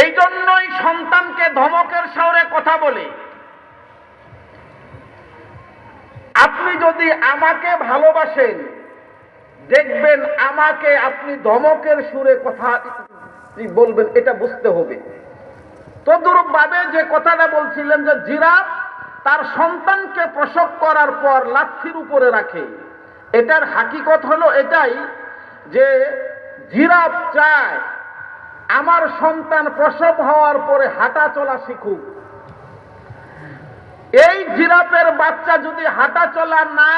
এই জন্যই সন্তানকে ধমকের সুরে কথা বলে। আপনি যদি আমাকে ভালোবাসেন, দেখবেন আমাকে আপনি ধমকের সুরে কথা বলবেন, এটা বুঝতে হবে। তদ্রূপ ভাবে যে কথাটা বলছিলেন যে জিরাফ তার সন্তানকে প্রসব করার পর লাঠির উপরে রাখে, এটার হাকিকত হলো এটাই যে জিরাফ চায় আমার সন্তান প্রসব হওয়ার পরে হাঁটা চলা শিখুক। এই জিরাফের বাচ্চা যদি হাঁটা চলা না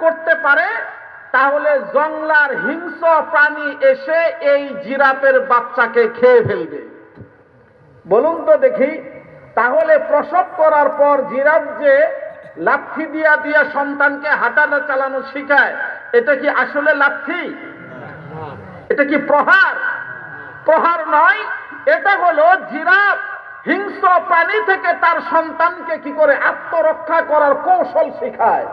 করতে পারে, তাহলে জঙ্গলার হিংস্র প্রাণী এসে এই জিরাফের বাচ্চাকে খেয়ে ফেলবে। বলুন তো দেখি, তাহলে প্রসব করার পর জিরাফ যে লাঠি দিয়া দিয়া সন্তানকে হাঁটানো চালানো শিখায়, এটা কি আসলে লাঠি? এটা কি প্রহার? প্রহার নয়, এটা হলো জিরাফ হিংস্র প্রাণী থেকে তার সন্তানকে কি করে আত্মরক্ষা করার কৌশল শিখায়।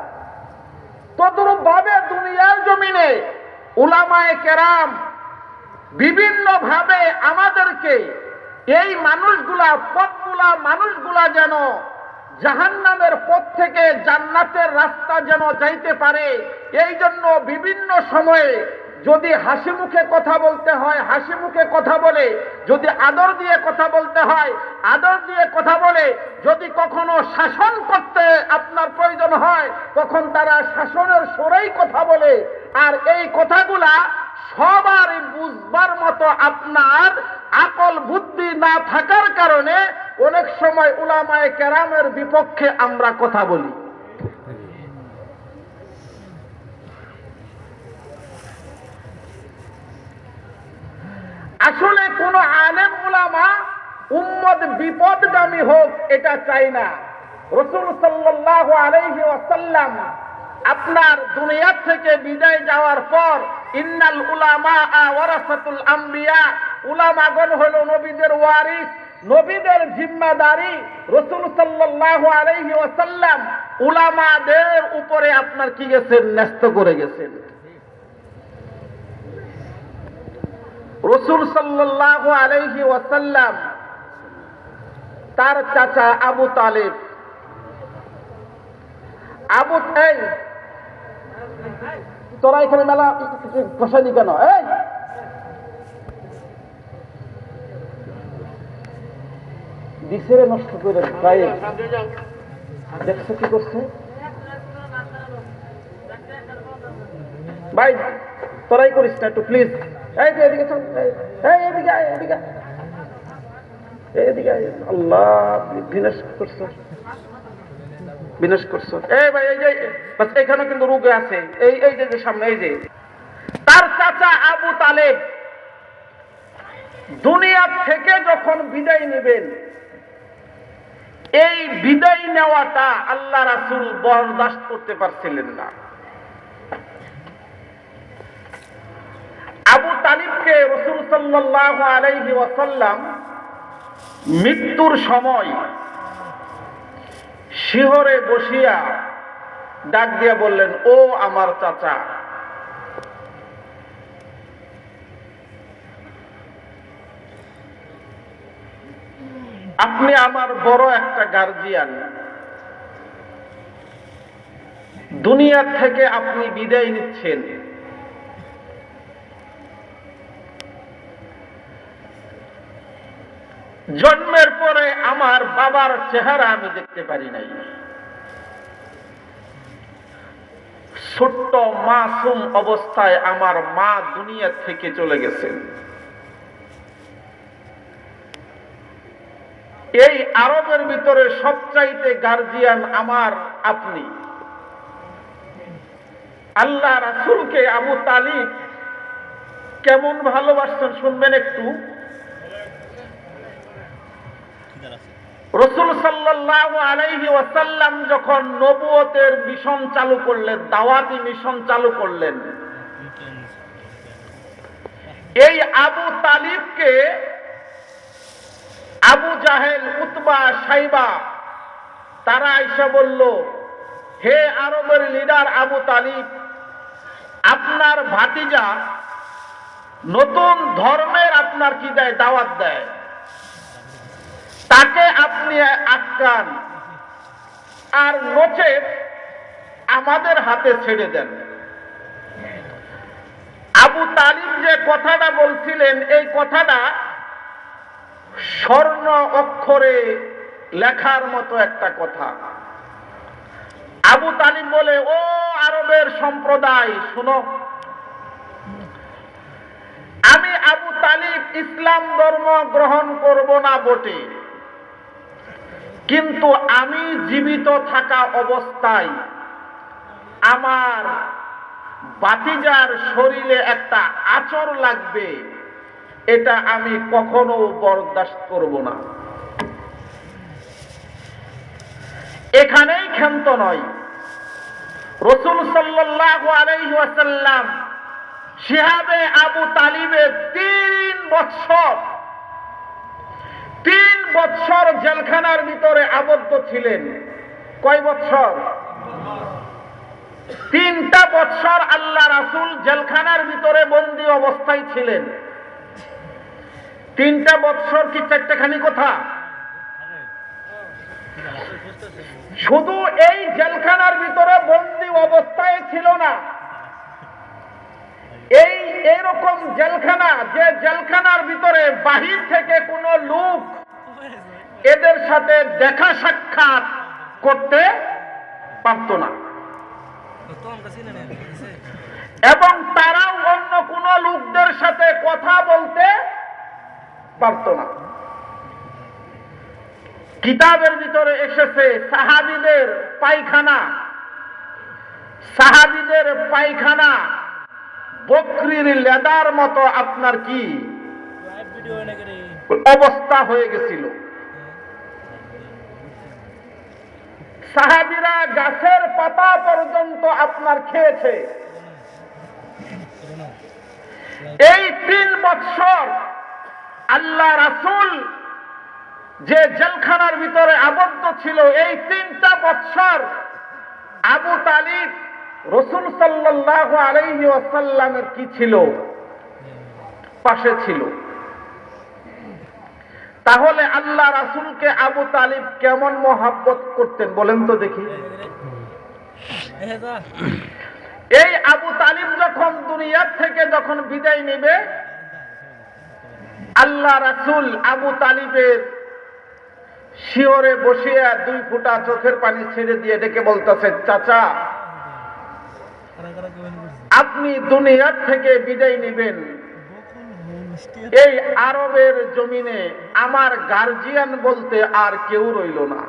তদ্রূপ ভাবে দুনিয়ার জমিনে উলামায়ে কেরাম বিভিন্ন ভাবে আমাদেরকে এই মানুষগুলা যেন জাহান্নামের পথ থেকে জান্নাতের রাস্তা যেন যাইতে পারে, এই জন্য বিভিন্ন সময়ে যদি হাসি মুখে কথা বলতে হয় হাসি মুখে কথা বলে, যদি আদর দিয়ে কথা বলতে হয় আদর দিয়ে কথা বলে, যদি কখনো শাসন করতে আপনার প্রয়োজন হয় তখন তারা শাসনের সুরেই কথা বলে। আর এই কথাগুলা সবার বুঝবার মতো আপনার আকল বুদ্ধি না থাকার কারণে অনেক সময় উলামায়ে কেরামের বিপক্ষে আমরা কথা বলি। আসলে কোন আলেম উলামা উম্মত বিপদগামী হোক এটা চাই না। রাসূল সাল্লাল্লাহু আলাইহি ওয়াসাল্লাম আপনার দুনিয়া থেকে বিদায় যাওয়ার পর ইন্নাল উলামা ওয়ারাসাতুল আম্বিয়া, উলামাগণ হলো নবীদের ওয়ারিস, নবীদের জিম্মাদারি। রাসূল সাল্লাল্লাহু আলাইহি ওয়াসাল্লাম উলামাদের উপরে আপনার কি গেছেন, ন্যস্ত করে গেছেন। রাসূল সাল্লাল্লাহু আলাইহি ওয়াসাল্লাম তার চাচা আবু তালেব, তোরা এখানে মেলা বসাইনি কেন? এই দিশেরে নষ্ট করে দেখছো কি করছে ভাই, তোরাই করিস না একটু প্লিজ। এই যে এদিকে চল, এই এদিকে এদিকে এদিকে। আল্লাহ, বিনাশ করছো বিনাশ করছো। এই ভাই এই যে এখানে কিন্তু রোগে আছে, এই এই যে সামনে এই যে তার চাচা আবু তালেব দুনিয়া থেকে যখন বিদায় নেবেন, এই বিদায় নেওয়াটা আল্লাহ রাসূল বরদাস্ত করতে পারছিলেন না। আবু তালিবকে রাসূল সাল্লাল্লাহু আলাইহি ওয়াসাল্লাম মৃত্যুর সময় শিহরে বসিয়া ডাক দিয়া বললেন, ও আমার চাচা, আপনি আমার বড় একটা গার্জিয়ান, দুনিয়া থেকে আপনি বিদায় নিচ্ছেন, জন্মের পরে আমার বাবার চেহারা আমি দেখতে পারি নাই, ছোট্ট মাসুম অবস্থায় আমার মা দুনিয়া থেকে চলে গেছেন। এই আরবের ভিতরে সবচাইতে গার্জিয়ান আমার আপনি। আল্লাহ রাসূলকে আবু তালিব কেমন ভালোবাসতেন শুনবেন একটু। রাসূল সাল্লাল্লাহু আলাইহি ওয়াসাল্লাম যখন নবুয়তের মিশন চালু করলেন, দাওয়াতি মিশন চালু করলেন, এই আবু তালিবকে আবু জাহেল, উতবা, সাইবা তারা আয়েশা বলল, হে আরবের লিডার আবু তালিব, আপনার ভাতিজা নতুন ধর্মের আপনার কি দেয়, দাওয়াত দেয়। তাকে আপনি আটকান, আর নচেত আমাদের হাতে ছেড়ে দেন। আবু তালিব যে কথাটা বলছিলেন, এই কথাটা স্বর্ণ অক্ষরে লেখার মতো একটা কথা। আবু তালিব বলে, ও আরবের সম্প্রদায় শুনো, আমি আবু তালিব ইসলাম ধর্ম গ্রহণ করব না বটে, কিন্তু আমি জীবিত থাকা অবস্থায় আমার ভাতিজার শরীরে একটা আঁচড় লাগবে, এটা আমি কখনো বরদাস্ত করব না। এখানেই ক্ষান্ত নয়, রাসূল সাল্লাল্লাহু আলাইহি ওয়াসাল্লাম শিহাবে আবু তালিবের 3 বছর জেলখানার ভিতরে আবদ্ধ ছিলেন। কয় বছর? 3টা বছর আল্লাহ রাসূল জেলখানার ভিতরে বন্দী অবস্থায় ছিলেন। 3টা বছর কি 4টাখানি কথা? শুধু এই জেলখানার ভিতরে বন্দী অবস্থায় ছিল না, এইরকম জেলখানা, যে জেলখানার ভিতরে বাহির থেকে কোনো লোক এদের সাথে দেখা সাক্ষাৎ করতে পারত না, এবং তারাও অন্য কোন লোকদের সাথে কথা বলতে পারত না। কিতাবের ভিতরে এসেছে সাহাবীদের পায়খানা বকরির লেদার মতো আপনার কি অবস্থা হয়ে গেছিল। সাহাবীরা গাছের পাতা পর্যন্ত আপনার খেয়েছে। এই 3 বছর আল্লাহ রাসূল যে জেলখানার ভিতরে আবদ্ধ ছিল, এই 3টা বছর আবু তালিব রাসূল সাল্লাল্লাহু আলাইহি ওয়াসাল্লামের কি ছিল? পাশে ছিল। তাহলে আল্লাহ রাসূলকে আবু তালিব কেমন মহব্বত করতেন বলেন তো দেখি। এই আবু তালিব যখন দুনিয়া থেকে যখন বিদায় নেবে, আল্লাহ রাসূল আবু তালিবের শিয়রে বসিয়া 2 ফোঁটা চোখের পানি ছেড়ে দিয়ে ডেকে বলতেছে, চাচা আপনি দুনিয়া থেকে বিদায় নেবেন, এই আরবের জমিনে আমার গার্জিয়ান বলতে আর কেউ রইল না,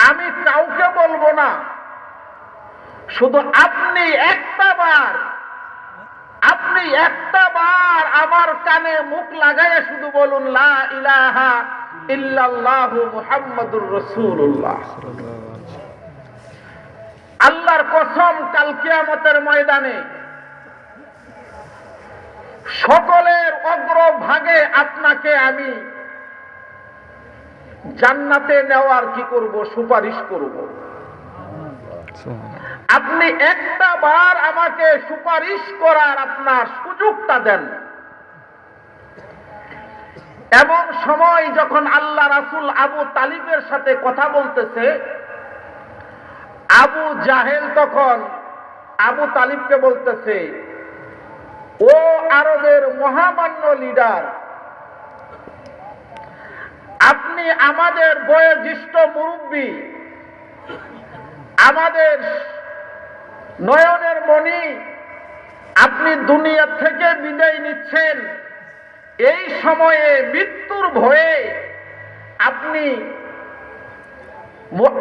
আমি কাউকে বলবো না, শুধু আপনি একটা বার আমার কানে মুখ লাগাইয়া শুধু বলুন, লা ইলাহা ইল্লাল্লাহু মুহাম্মাদুর রাসূলুল্লাহ। আল্লাহর কসম, কাল কিয়ামতের ময়দানে সকলের অগ্রভাগে আপনাকে আমি জান্নাতে নেওয়ার কি করব? সুপারিশ করব। আপনি একটা বার আমাকে সুপারিশ করার আপনার সুযোগটা দেন। এমন সময় যখন আল্লাহ রাসূল আবু তালিবের সাথে কথা বলতেছে, আবু জাহেল তখন আবু তালিবকে বলতেছে, ও আরবের মহামান্য লিডার, আপনি আমাদের বয়োজ্যেষ্ঠ মুরব্বী, আমাদের নয়নের মণি, আপনি দুনিয়া থেকে বিদায় নিচ্ছেন, এই সময়ে মৃত্যুর ভয়ে আপনি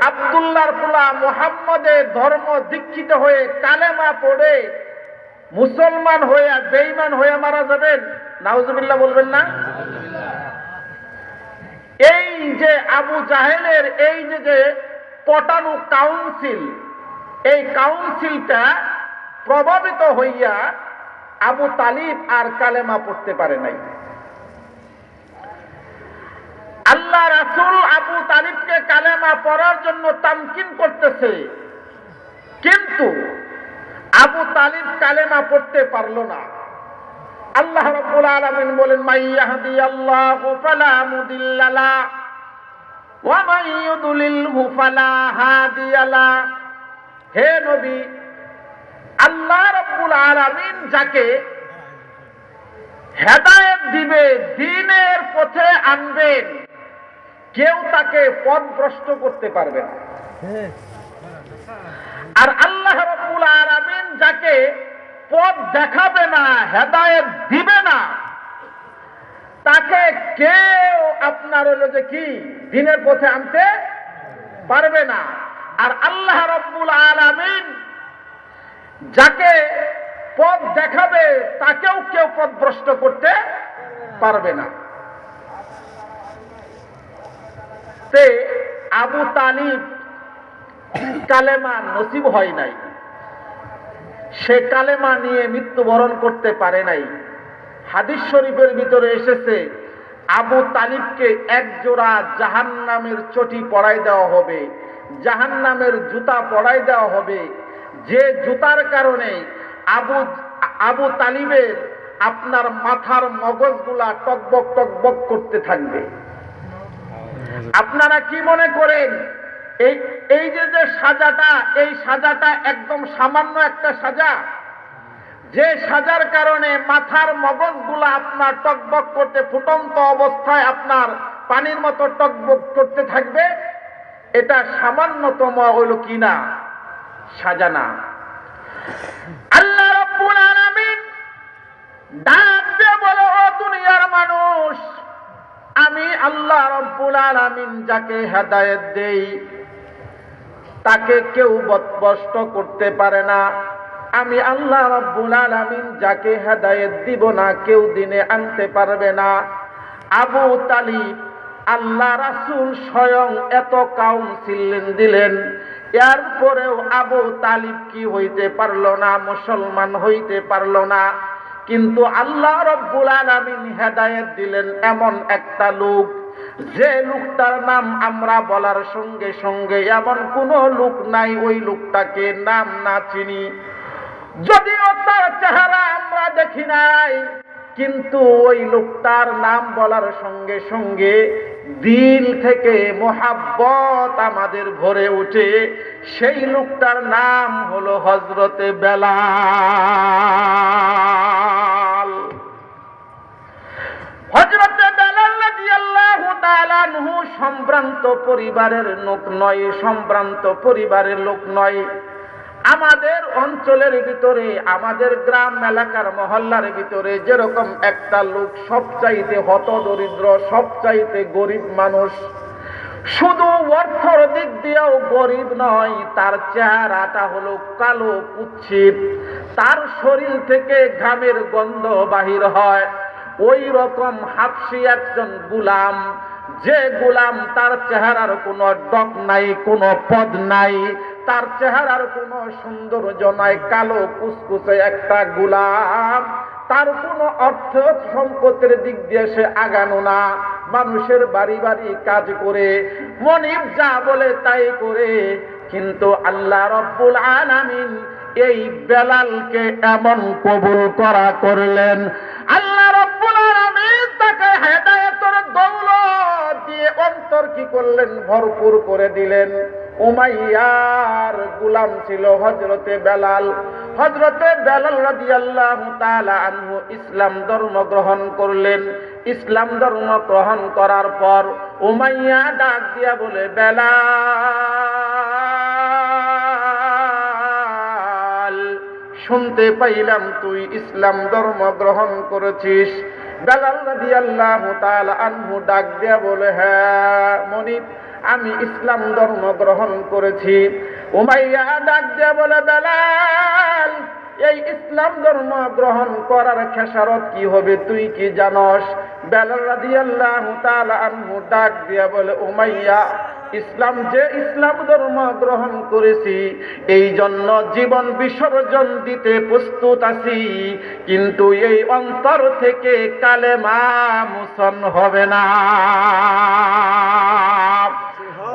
আব্দুল্লাহর পোলা মুহাম্মদের ধর্ম দীক্ষিত হয়ে কালেমা পড়ে মুসলমান হয়ে বেঈমান হয়ে মারা যাবেন। নাউজুবিল্লাহ বলবেন না? এই যে আবু জাহেলের এই যে পটানো কাউন্সিল, এই কাউন্সিলটা প্রভাবিত হইয়া আবু তালিব আর কালেমা পড়তে পারে নাই। আল্লাহ রাসূল আবু তালিবকে কালেমা পড়ার জন্য তামকিন করতেছে, কিন্তু আবু তালিব কালেমা পড়তে পারল না। আল্লাহ রাব্বুল আলামিন বলেন, মান ইয়াহদিয়াল্লাহু ফালা মুদিল্লা লাহু ওয়া মান ইউদ্লিলহু ফালা হাদিয়া লাহু। হে নবী, আল্লাহ রাব্বুল আলামিন যাকে হেদায়েত দিবে, দ্বীনের পথে আনবেন, কেউ তাকে পথভ্রষ্ট করতে পারবে না। আর আল্লাহ রাব্বুল আলামিন যাকে পথ দেখাবে না, হেদায়েত দিবে না, তাকে কেউ আপনার হলো যে কি দ্বীনের পথে আনতে পারবে না। আর আল্লাহ রাব্বুল আলামিন যাকে পথ দেখাবে, তাকেও কেউ পথভ্রষ্ট করতে পারবে না। তে আবু তালিব কালেমা নসিব হয় নাই, সে কালেমা নিয়ে মৃত্যুবরণ করতে পারে নাই। হাদিস শরীফের ভিতরে এসেছে, আবু তালিবকে এক জোড়া জাহান্নামের চটি পরাই দেওয়া হবে, জাহান্নামের জুতা পরাই দেওয়া হবে, যে জুতার কারণে আবু তালিবের আপনার মাথার মগজগুলা টকবক টকবক করতে থাকবে। আপনারা কি মনে করেন এই যে সাজাটা, এই সাজাটা একদম সামান্য একটা সাজা, যে সাজার কারণে মাথার মগজগুলা আপনার টকবক করতে, ফুটন্ত অবস্থায় আপনার পানির মতো টকবক করতে থাকবে, এটা সামান্যতম হইল কিনা সাজানা। আল্লাহ রাব্বুল আলামিন ডাক দিয়ে বলে, ও দুনিয়ার মানুষ, আমি আল্লাহ রাব্বুল আলামিন যাকে হেদায়েত দেই তাকে কেউ পথভ্রষ্ট করতে পারে না। আমি আল্লাহ রাব্বুল আলামিন যাকে হেদায়েত দিব না, কেউ দ্বীনে আনতে পারবে না। আবু তালিব আল্লাহ রাসূল স্বয়ং এত কাউন্সিল দিলেন, এরপরেও আবু তালিব কি হইতে পারল না, মুসলমান হইতে পারল না। কিন্তু আল্লাহ রাব্বুল আলামিন হেদায়েত দিলেন এমন একটা লোক, যে লোকটার নাম আমরা বলার সঙ্গে সঙ্গে এমন কোন লোক নাই ওই লোকটাকে নাম না চিনি। যদিও তার চেহারা আমরা দেখি নাই, কিন্তু ওই লোকটার নাম বলার সঙ্গে সঙ্গে দিল থেকে মোহাব্বত আমাদের ভরে ওঠে। সেই লোকটার নাম হলো হযরতে বেলাল। হযরতে বেলাল রাদিয়াল্লাহু তাআলা আনহু সম্ভ্রান্ত পরিবারের লোক নয়, সম্ভ্রান্ত পরিবারের লোক নয়। আমাদের অঞ্চলের ভিতরে, আমাদের গ্রাম এলাকার মহল্লার ভিতরে যেরকম একটা লোক সবচাইতে হতদরিদ্র, সবচাইতে গরিব মানুষ, শুধু অর্থর দিক দিয়েও গরিব নয়, তার চেহারাটা হলো কালো কুৎসিত, তার শরীর থেকে ঘামের গন্ধ বাহির হয়। ওই রকম হাবশী একজন গোলাম, যে গোলাম তার চেহারার কোনো ডক নাই, কোনো পদ নাই, তার চেহারার কোনো সৌন্দর্য নাই, কালো কুচকুচে একটা গোলাম, তার কোনো অর্থ সম্পদের দিক দিয়ে সে আগানো না, মানুষের বাড়ি বাড়ি কাজ করে, মনিব যা বলে তাই করে। কিন্তু আল্লাহ রাব্বুল আলামিন এই বেলালকে এমন কবুল করলেন, আল্লাহ রাব্বুল আলামিন তাকে হেদায়েতের দৌলত দিয়ে অন্তর কি করলেন, ভরপুর করে দিলেন। উমাইয়ার গোলাম ছিল হযরতে বেলাল। হযরতে বেলাল রাদিয়াল্লাহু তাআলা আনহু ইসলাম ধর্ম গ্রহণ করলেন। ইসলাম ধর্ম গ্রহণ করার পর উমাইয়া ডাক দিয়া বলে, বেলাল, শুনতে পাইলাম তুই ইসলাম ধর্ম গ্রহণ করেছিস। বেলাল রাদিয়াল্লাহু তাআলা আনহু ডাক দিয়া বলে, হ্যাঁ মনিব, আমি ইসলাম ধর্ম গ্রহণ করেছি। উমাইয়া ডাক দিয়া বলে, বেলাল, এই ইসলাম ধর্ম গ্রহণ করার খেসারত কি হবে তুই কি জানস? বেলাল রাদিয়াল্লাহু তাআলা আনহু ডাক দিয়া বলে, উমাইয়া, ইসলাম ধর্ম গ্রহণ করেছি, এই জন্য জীবন বিসর্জন দিতে প্রস্তুত আছি, কিন্তু এই অন্তর থেকে কালেমা মুসন হবে না।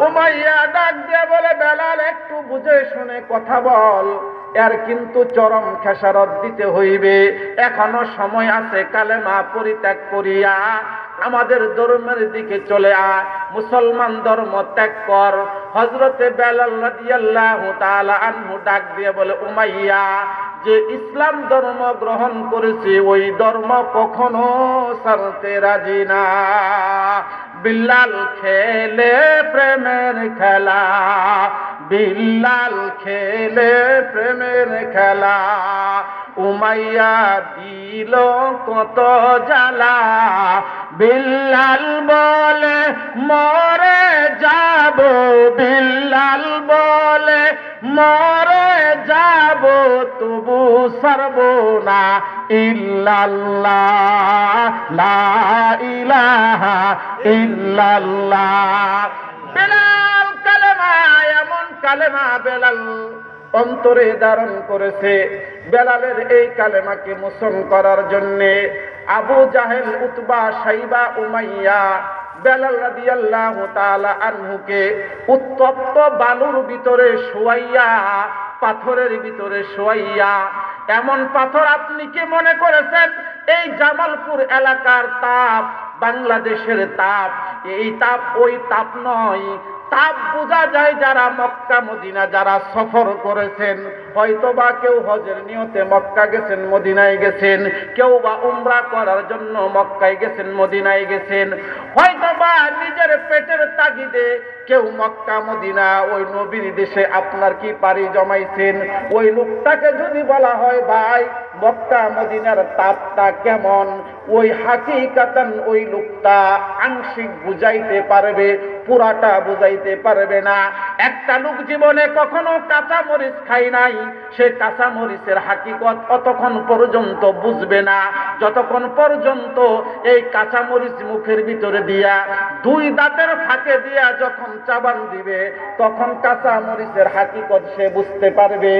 উমাইয়া ডাক দিয়ে বলে, বেলাল, একটু বুঝে শুনে কথা বল, এর কিন্তু চরম খেসারত দিতে হইবে। এখনো সময় আছে, কালেমা পরিত্যাগ করিয়া আমাদের ধর্মের দিকে চলে আয়, মুসলমান ধর্ম ত্যাগ কর। হযরতে বেলাল রাদিয়াল্লাহু তাআলা আনহু ডাক দিয়ে বলে, উমাইয়া যে ইসলাম ধর্ম গ্রহণ করেছে ওই ধর্ম কখনো ছাড়তে রাজি না। বিল্লাল খেলে প্রেমের খেলা, বিল্লাল খেলে প্রেমের খেলা, উমাইয়া দিল কত জ্বালা। বিল্লাল বলে মরে যাব, বিল্লাল বলে মরে যাব, তবু ছাড়ব না ইল্লাল্লাহ, লা ইলাহা ইল্লাল্লাহ। বেলাল কালেমা, এমন কালেমা বেলাল অন্তরে ধারণ করেছে। বেলালের এই কালেমাকে মোচন করার জন্যে আবু জাহেল, উতবা, সাইবা, উমাইয়া বেলাল রাদিয়াল্লাহু তাআলা আনহুকে উত্তপ্ত বালুর ভিতরে শোয়াইয়া, পাথরের ভিতরে শোয়াইয়া, এমন পাথর আপনি কি মনে করেছেন এই জামালপুর এলাকার তাপ, বাংলাদেশের তাপ, এই তাপ ওই তাপ নয়। তাপ বোঝা যায় যারা মক্কা মদিনা যারা সফর করেছেন। হয়তোবা কেউ হজের নিয়তে মক্কা গেছেন, মদিনায় গেছেন, কেউ বা উমরা করার জন্য মক্কায় গেছেন, মদিনায় গেছেন, হয়তোবা নিজের পেটের তাগিদে কেউ মক্কা মদিনা ওই নবীর দেশে আপনার কি পাড়ি জমাইছেন। ওই লোকটাকে যদি বলা হয় ভাই মক্কা মদিনার তাপটা কেমন, ওই হাকিকাতান ওই লোকটা আংশিক বুঝাইতে পারবে, পুরাটা বুঝাইতে পারবে না। একটা লোক জীবনে কখনো কাঁচা মরিচ খাই নাই, সে কাঁচা মরিচের হাকিকত অতক্ষণ পর্যন্ত বুঝবে না যতক্ষণ পর্যন্ত এই কাঁচা মরিচ মুখের ভিতরে দিয়া দুই দাঁতের ফাঁকে দিয়া যখন চাবান দিবে তখন কাঁচা মরিচের হাকিকত সে বুঝতে পারবে।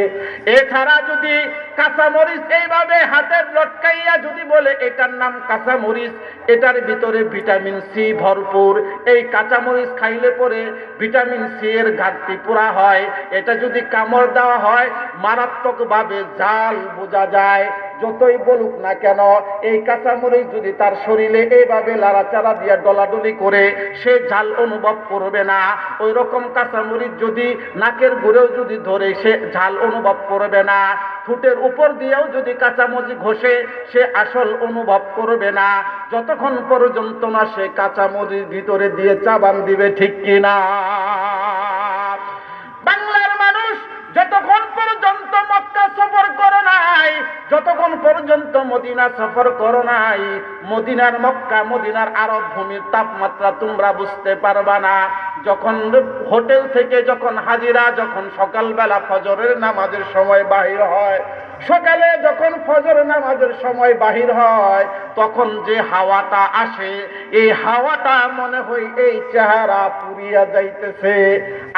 এছাড়া যদি কাঁচা মরিচ এইভাবে হাতে লটকাইয়া যদি বলে এটার নাম কাঁচা মরিচ, এটার ভিতরে ভিটামিন সি ভরপুর, এই কাঁচা মরিচ খাইলে পরে ভিটামিন সি এর ঘাটতি পুরা হয়, এটা যদি কামড় দেওয়া হয় মারাত্মকভাবে জাল বোঝা যায়। যতই বলুক না কেন এই কাঁচামরিচ যদি তার শরীরে এইভাবে লাড়াচাড়া দিয়া ডলাডলি করে সে ঝাল অনুভব করবে না। ওই রকম কাঁচামরিচ যদি নাকের গুড়েও যদি ধরে সে ঝাল অনুভব করবে না। ঠোঁটের উপর দিয়েও যদি কাঁচামরিচ ঘষে সে আসল অনুভব করবে না যতক্ষণ পর্যন্ত না সে কাঁচামরিচ ভিতরে দিয়ে চাবান দিবে, ঠিক কিনা? বাংলার মানুষ যতক্ষণ পর্যন্ত মক্কা সফর করো নাই, যতক্ষণ পর্যন্ত মদিনা সফর করো নাই, মদিনার মক্কা মদিনার আরব ভূমির তাপমাত্রা তোমরা বুঝতে পারবা না। যখন হোটেল থেকে যখন হাজিরা যখন সকালবেলা ফজরের নামাজের সময় বাহির হয়, সকালে যখন ফজর নামাজের সময় বাহির হয় তখন যে হাওয়াটা আসে এই হাওয়াটা মনে হয় এই চেহারা পুরিয়া যাইতেছে।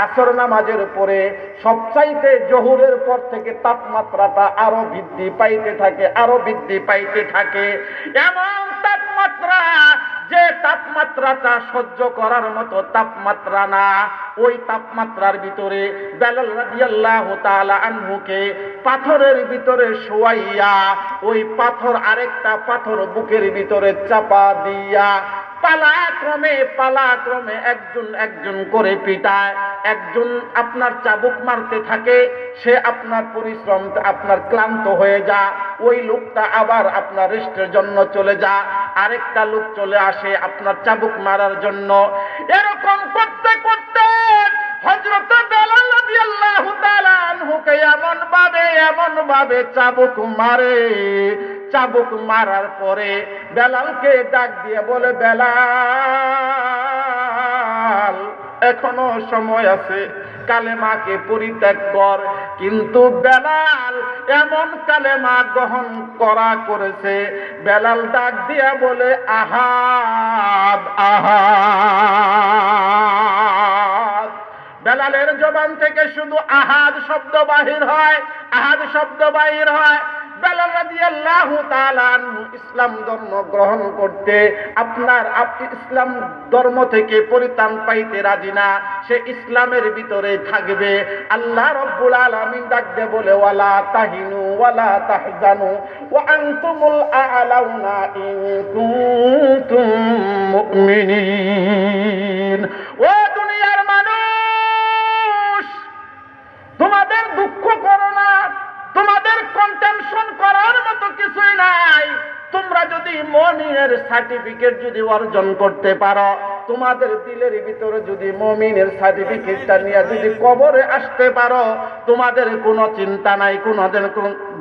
আসর নামাজের পরে সবচাইতে জোহরের পর থেকে তাপমাত্রাটা আরো বৃদ্ধি পাইতে থাকে, আরো বৃদ্ধি পাইতে থাকে। এমন তাপমাত্রা যে তাপমাত্রাটা সহ্য করার মতো তাপমাত্রা না। ওই তাপমাত্রার ভিতরে বেলাল রাদিয়াল্লাহু তাআলা আনহুকে পাথরের ভিতরে শোয়াইয়া ওই পাথর আরেকটা পাথর বুকের ভিতরে চাপা দিয়া পালাক্রমে একজন একজন করে পিটায়। একজন আপনার চাবুক মারতে থাকে, সে আপনার পরিশ্রম আপনার ক্লান্ত হয়ে যা, ওই লোকটা আবার আপনার রেস্টের জন্য চলে যা, আরেকটা লোক চলে আসে আপনার চাবুক মারার জন্য। এরকম করতে করতে হযরত বেলাল রাদিয়াল্লাহু তাআলা আনহুকে এমন ভাবে চাবুক মারে। চাবুক মারার পরে বেলালকে ডাক দিয়ে বলে, বেলাল এখনো সময় আছে, কালেমাকে পরিত্যাগ কর। কিন্তু বেলাল এমন কালেমা গ্রহণ করেছে, বেলাল ডাক দিয়া বলে, আহাদ আহাদ। বেলালের জবান থেকে শুধু আহাদ শব্দ বাহির হয়, আহাদ শব্দ বাহির হয়। বেলাল রাদিয়াল্লাহু তাআলা আনহু ইসলাম ধর্ম গ্রহণ করতে আপনি ইসলাম ধর্ম থেকে পরিত্রাণ পাইতে রাজি না, সে ইসলামের ভিতরে থাকবে। আল্লাহ রাব্বুল আলামিন ডাক দিয়ে বলে ওয়ালা তাহিনু ওয়ালা তাহজানু ওয়া আনতুমুল আ'লাউনা ইন কুনতুম মুমিনিন। ও দুনিয়ার মানুষ, তোমাদের দুঃখ করো না, তোমাদের কন্টেনশন করার মতো কিছুই নাই। তোমরা যদি মুমিনের সার্টিফিকেট যদি অর্জন করতে পারো, তোমাদের দিলের ভিতরে যদি মুমিনের সার্টিফিকেটটা নিয়ে যদি কবরে আসতে পারো, তোমাদের কোনো চিন্তা নাই, কোনো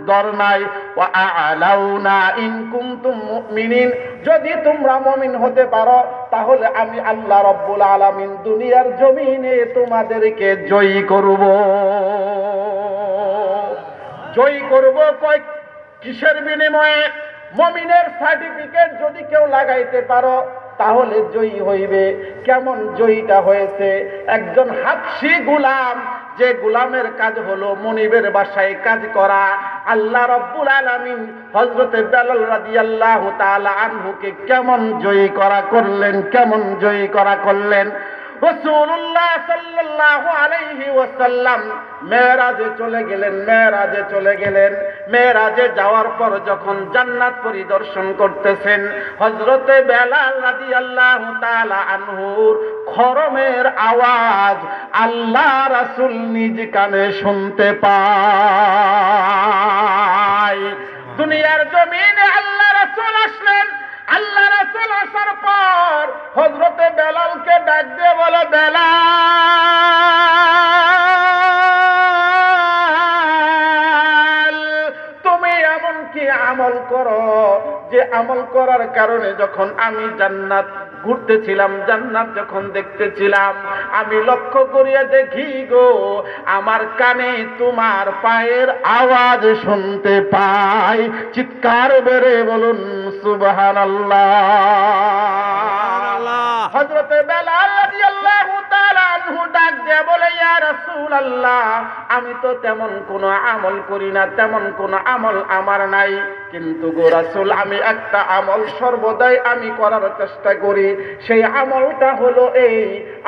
ডর নাই। ওয়া আ'লাউনা ইন কুনতুম মুমিনিন, যদি তোমরা মুমিন হতে পারো তাহলে আমি আল্লাহ রাব্বুল আলামিন দুনিয়ার জমিনে তোমাদেরকে জয়ী করব। জয়ী করব কয় কিসের বিনিময়ে? মুমিনের সার্টিফিকেট যদি কেউ লাগাইতে পারো তাহলে জয়ী হইবে। কেমন জয়ীটা হয়েছে? একজন হাবশী গোলাম, যে গোলামের কাজ হলো মনিবের বাসায় কাজ করা, আল্লাহ রাব্বুল আলামিন হযরতে বেলাল রাদিয়াল্লাহু তাআলা আনহুকে কেমন জয়ী করা করলেন, কেমন জয়ী করা করলেন। রাসূলুল্লাহ সাল্লাল্লাহু আলাইহি ওয়াসাল্লাম মেরাজে চলে গেলেন। মেরাজে যাওয়ার পর যখন জান্নাত পরিদর্শন করতেছেন, হযরতে বেলাল রাদিয়াল্লাহু তাআলা আনহুর খরমের আওয়াজ আল্লাহ রাসূল নিজ কানে শুনতে পায়। দুনিয়ার জমিনে আল্লাহ রাসূল আসলেন। আল্লাহ রাসূল আসার পর হযরতে বেলালকে ডাক দিয়ে বলে, বেলাল, তুমি এমন কি আমল করো যে আমল করার কারণে যখন আমি জান্নাত ঘুরতেছিলাম, জান্নাত যখন দেখতেছিলাম, আমি লক্ষ্য করিয়া দেখি গো আমার কানে তোমার পায়ের আওয়াজ শুনতে পাই। চিৎকার বেড়ে বলুন সুবহানাল্লাহ। হযরতে বেলাল রাদিয়াল্লাহু তাআলা আনহু ডাক দিয়ে বলে, ইয়া রাসূলুল্লাহ, আমি তো তেমন কোনো আমল করি না, তেমন কোনো আমল আমার নাই, কিন্তু গো রাসূল আমি একটা আমল সর্বদাই আমি করার চেষ্টা করি। সেই আমলটা হলো এই,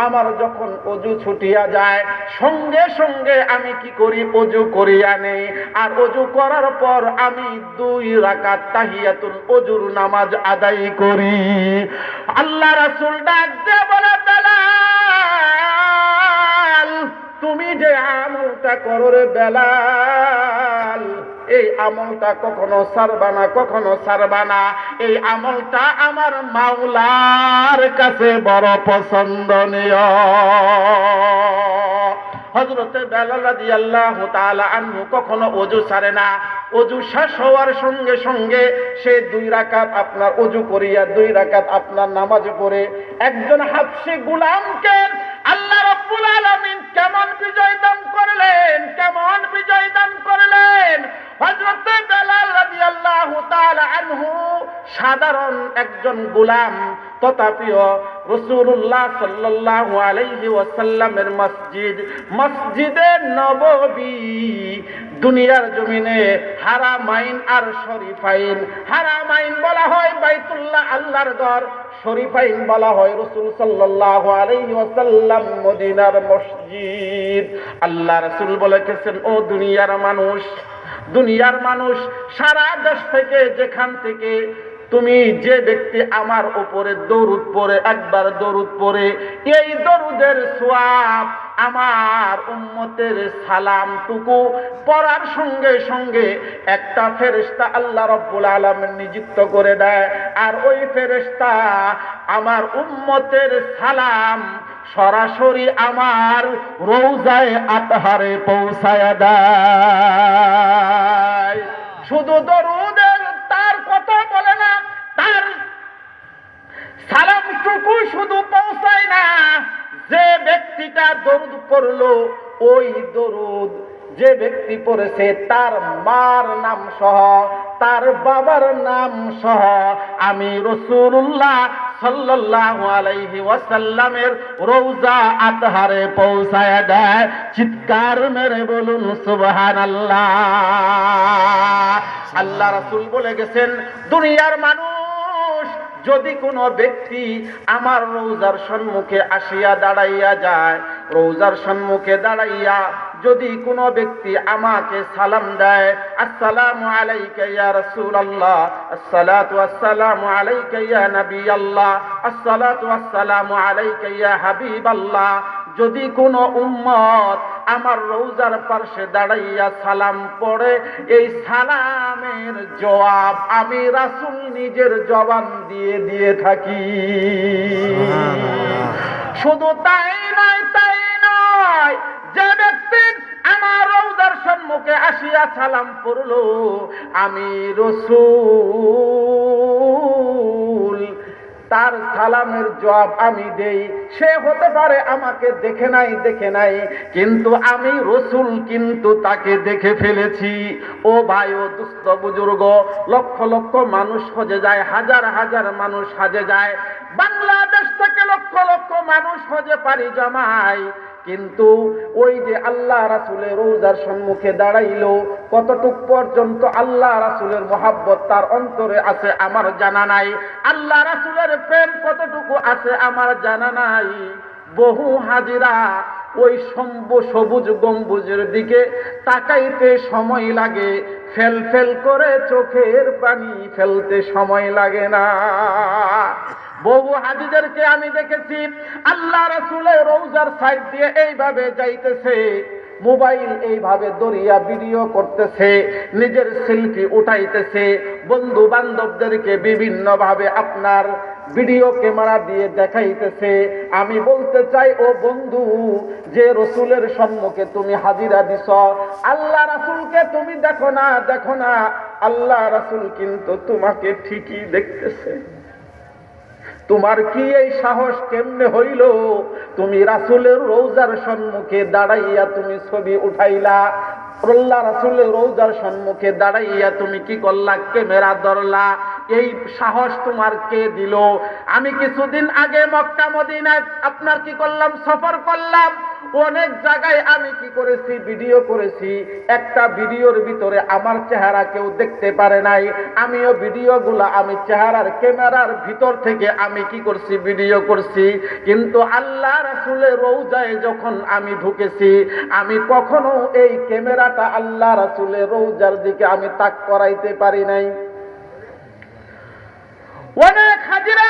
আমার যখন ওযু ছুটিয়া যায় সঙ্গে সঙ্গে আমি কি করি, ওযু করিয়া নেই। আর ওযু করার পর আমি 2 রাকাত তাহিয়াতুল ওযুর নামাজ আদায় করি। আল্লাহ রাসূল ডাক দিয়ে বলে, বেলাল, তুমি যে আমলটা করো রে বেলাল, এই আমলটা কখনো ছাড়বা না, কখনো ছাড়বা না। এই আমলটা আমার মাওলার কাছে বড় পছন্দনীয়। হযরতে বেলাল রাদিয়াল্লাহু তাআলা আনহু কখনো ওযু ছাড়ে না। ওযু শেষ হওয়ার সঙ্গে সঙ্গে সে 2 রাকাত আপনার ওযু করিয়া 2 রাকাত আপনার নামাজ পড়ে একজন হাবশী গোলামকে আল্লাহ রাব্বুল আলামিন কেমন বিজয় দান করলেন, কেমন বিজয় দান করলেন। হযরতে বেলাল রাদিয়াল্লাহু তাআলা আনহু সাধারণ একজন গোলাম, তথাপিও রাসূলুল্লাহ সাল্লাল্লাহু আলাইহি ওয়াসাল্লামের মসজিদে নববী, দুনিয়ার জমিনে হারামাইন আর শরীফাইন। হারামাইন বলা হয় বাইতুল্লাহ আল্লাহর ঘর, শরীফাইন বলা হয় রাসূল সাল্লাল্লাহু আলাইহি ওয়াসাল্লাম মদিনার মসজিদ। আল্লাহ রাসূল বলেছেন, ও দুনিয়ার মানুষ, সারা দেশ থেকে যেখান থেকে তুমি যে ব্যক্তি আমার উপরে দরুদ পড়ে, একবার দরুদ পড়ে, এই দরুদের সওয়াব আমার উম্মতের সালামটুকু পড়ার সঙ্গে সঙ্গে একটা ফেরেশতা আল্লাহ রাব্বুল আলামিন নিযুক্ত করে দেয়। আর ওই ফেরেশতা আমার উম্মতের সালাম সরাসরি আমার রওজায়ে আতহারে পৌঁছায়া দেয়। শুধু দরুদের তার কথা বলে না, তার সালামটুকু শুধু পৌঁছায় না, যে ব্যক্তিটা দরুদ পড়লো ওই দরুদ যে ব্যক্তি পড়েছে তার মার নাম সহ তার বাবার নাম সহ আমি রাসূলুল্লাহ সাল্লাল্লাহু আলাইহি ওয়াসাল্লামের রওজা আতহারে পৌঁছায় দেয়। চিৎকার মেরে বলুন সুবহানাল্লাহ। আল্লাহ রাসূল বলে গেছেন, দুনিয়ার মানুষ যদি কোনো ব্যক্তি আমার রওজার সম্মুখে আসিয়া দাঁড়াইয়া যায়, রওজার সম্মুখে দাঁড়াইয়া যদি কোনো ব্যক্তি আমাকে সালাম দেয়, আসসালামু আলাইকা ইয়া রাসূলুল্লাহ, আসসালাতু ওয়াসসালামু আলাইকা ইয়া নবিয়াল্লাহ, আসসালাতু ওয়াসসালামু আলাইকা ইয়া হাবিবাল্লাহ, যদি কোনো উম্মত আমার রওজার পাশে দাঁড়াইয়া সালাম পড়ে, এই সালামের জবাব আমি রাসূল নিজের জবান দিয়ে দিয়ে থাকি। শুধু তাই নয়, যে ব্যক্তি আমার রওজার সম্মুখে আসিয়া সালাম পড়লো, আমি রাসূল তার সালামের জবাব আমি দেই। সে হতে পারে আমাকে দেখে নাই, কিন্তু আমি রাসূল কিন্তু তাকে দেখে ফেলেছি। ও ভাই, ও দুস্থ বুজুর্গ, লক্ষ লক্ষ মানুষ হজে যায়, হাজার হাজার মানুষ হজে যায়, বাংলাদেশ থেকে লক্ষ লক্ষ মানুষ হজে পাড়ি জমায়, কিন্তু ওই যে আল্লাহ রাসূলের রওজার সম্মুখে দাঁড়াইলো, কতটুক পর্যন্ত আল্লাহ রাসূলের মহব্বত তার অন্তরে আছে আমার জানা নাই, আল্লাহ রাসূলের প্রেম কতটুকু আছে আমার জানা নাই। বহু হাজিরা ওই সবুজ গম্বুজের দিকে তাকাইতে সময় লাগে, ফেল ফেল করে চোখের পানি ফেলতে সময় লাগে না। বহু হাজিদেরকে আমি দেখেছি আল্লাহ রাসূলের রওজার সাইড দিয়ে এইভাবে যাইতেছে, মোবাইল এইভাবে দরিয়া ভিডিও করতেছে, নিজের সেলফি উঠাইতেছে, বন্ধু বান্ধবদেরকে বিভিন্ন ভাবে আপনার ভিডিও ক্যামেরা দিয়ে দেখাইতেছে। আমি বলতে চাই, ও বন্ধু, যে রাসূলের সম্মুখে তুমি হাজিরা দিছ, আল্লাহ রাসূলকে তুমি দেখো না, আল্লাহ রাসূল কিন্তু তোমাকে ঠিকই দেখতেছে। তোমার কি এই সাহস কেমনে হইল? তুমি রাসূলের রওজার সম্মুখে দাঁড়াইয়া তুমি ছবি উঠাইলা, আল্লাহ রাসূলের রওজার সম্মুখে দাঁড়াইয়া তুমি কি করলা? ক্যামেরা ধরলা। এই সাহস তোমার কে দিল? আমি কিছুদিন আগে মক্কা মদিনায় আপনার কি করলাম, সফর করলাম। অনেক জায়গায় আমি কি করেছি, ভিডিও করেছি। একটা ভিডিওর ভিতরে আমার চেহারা কেউ দেখতে পারে নাই, আমিও ভিডিওগুলা আমি চেহারার ক্যামেরার ভিতর থেকে আমি কি করছি, ভিডিও করছি। কিন্তু আল্লাহ রাসূলের রওজায় যখন আমি ঢুকেছি, আমি কখনো এই ক্যামেরাটা আল্লাহ রাসূলের রওজার দিকে আমি তাক করাইতে পারি নাই। অনেক হাজিরা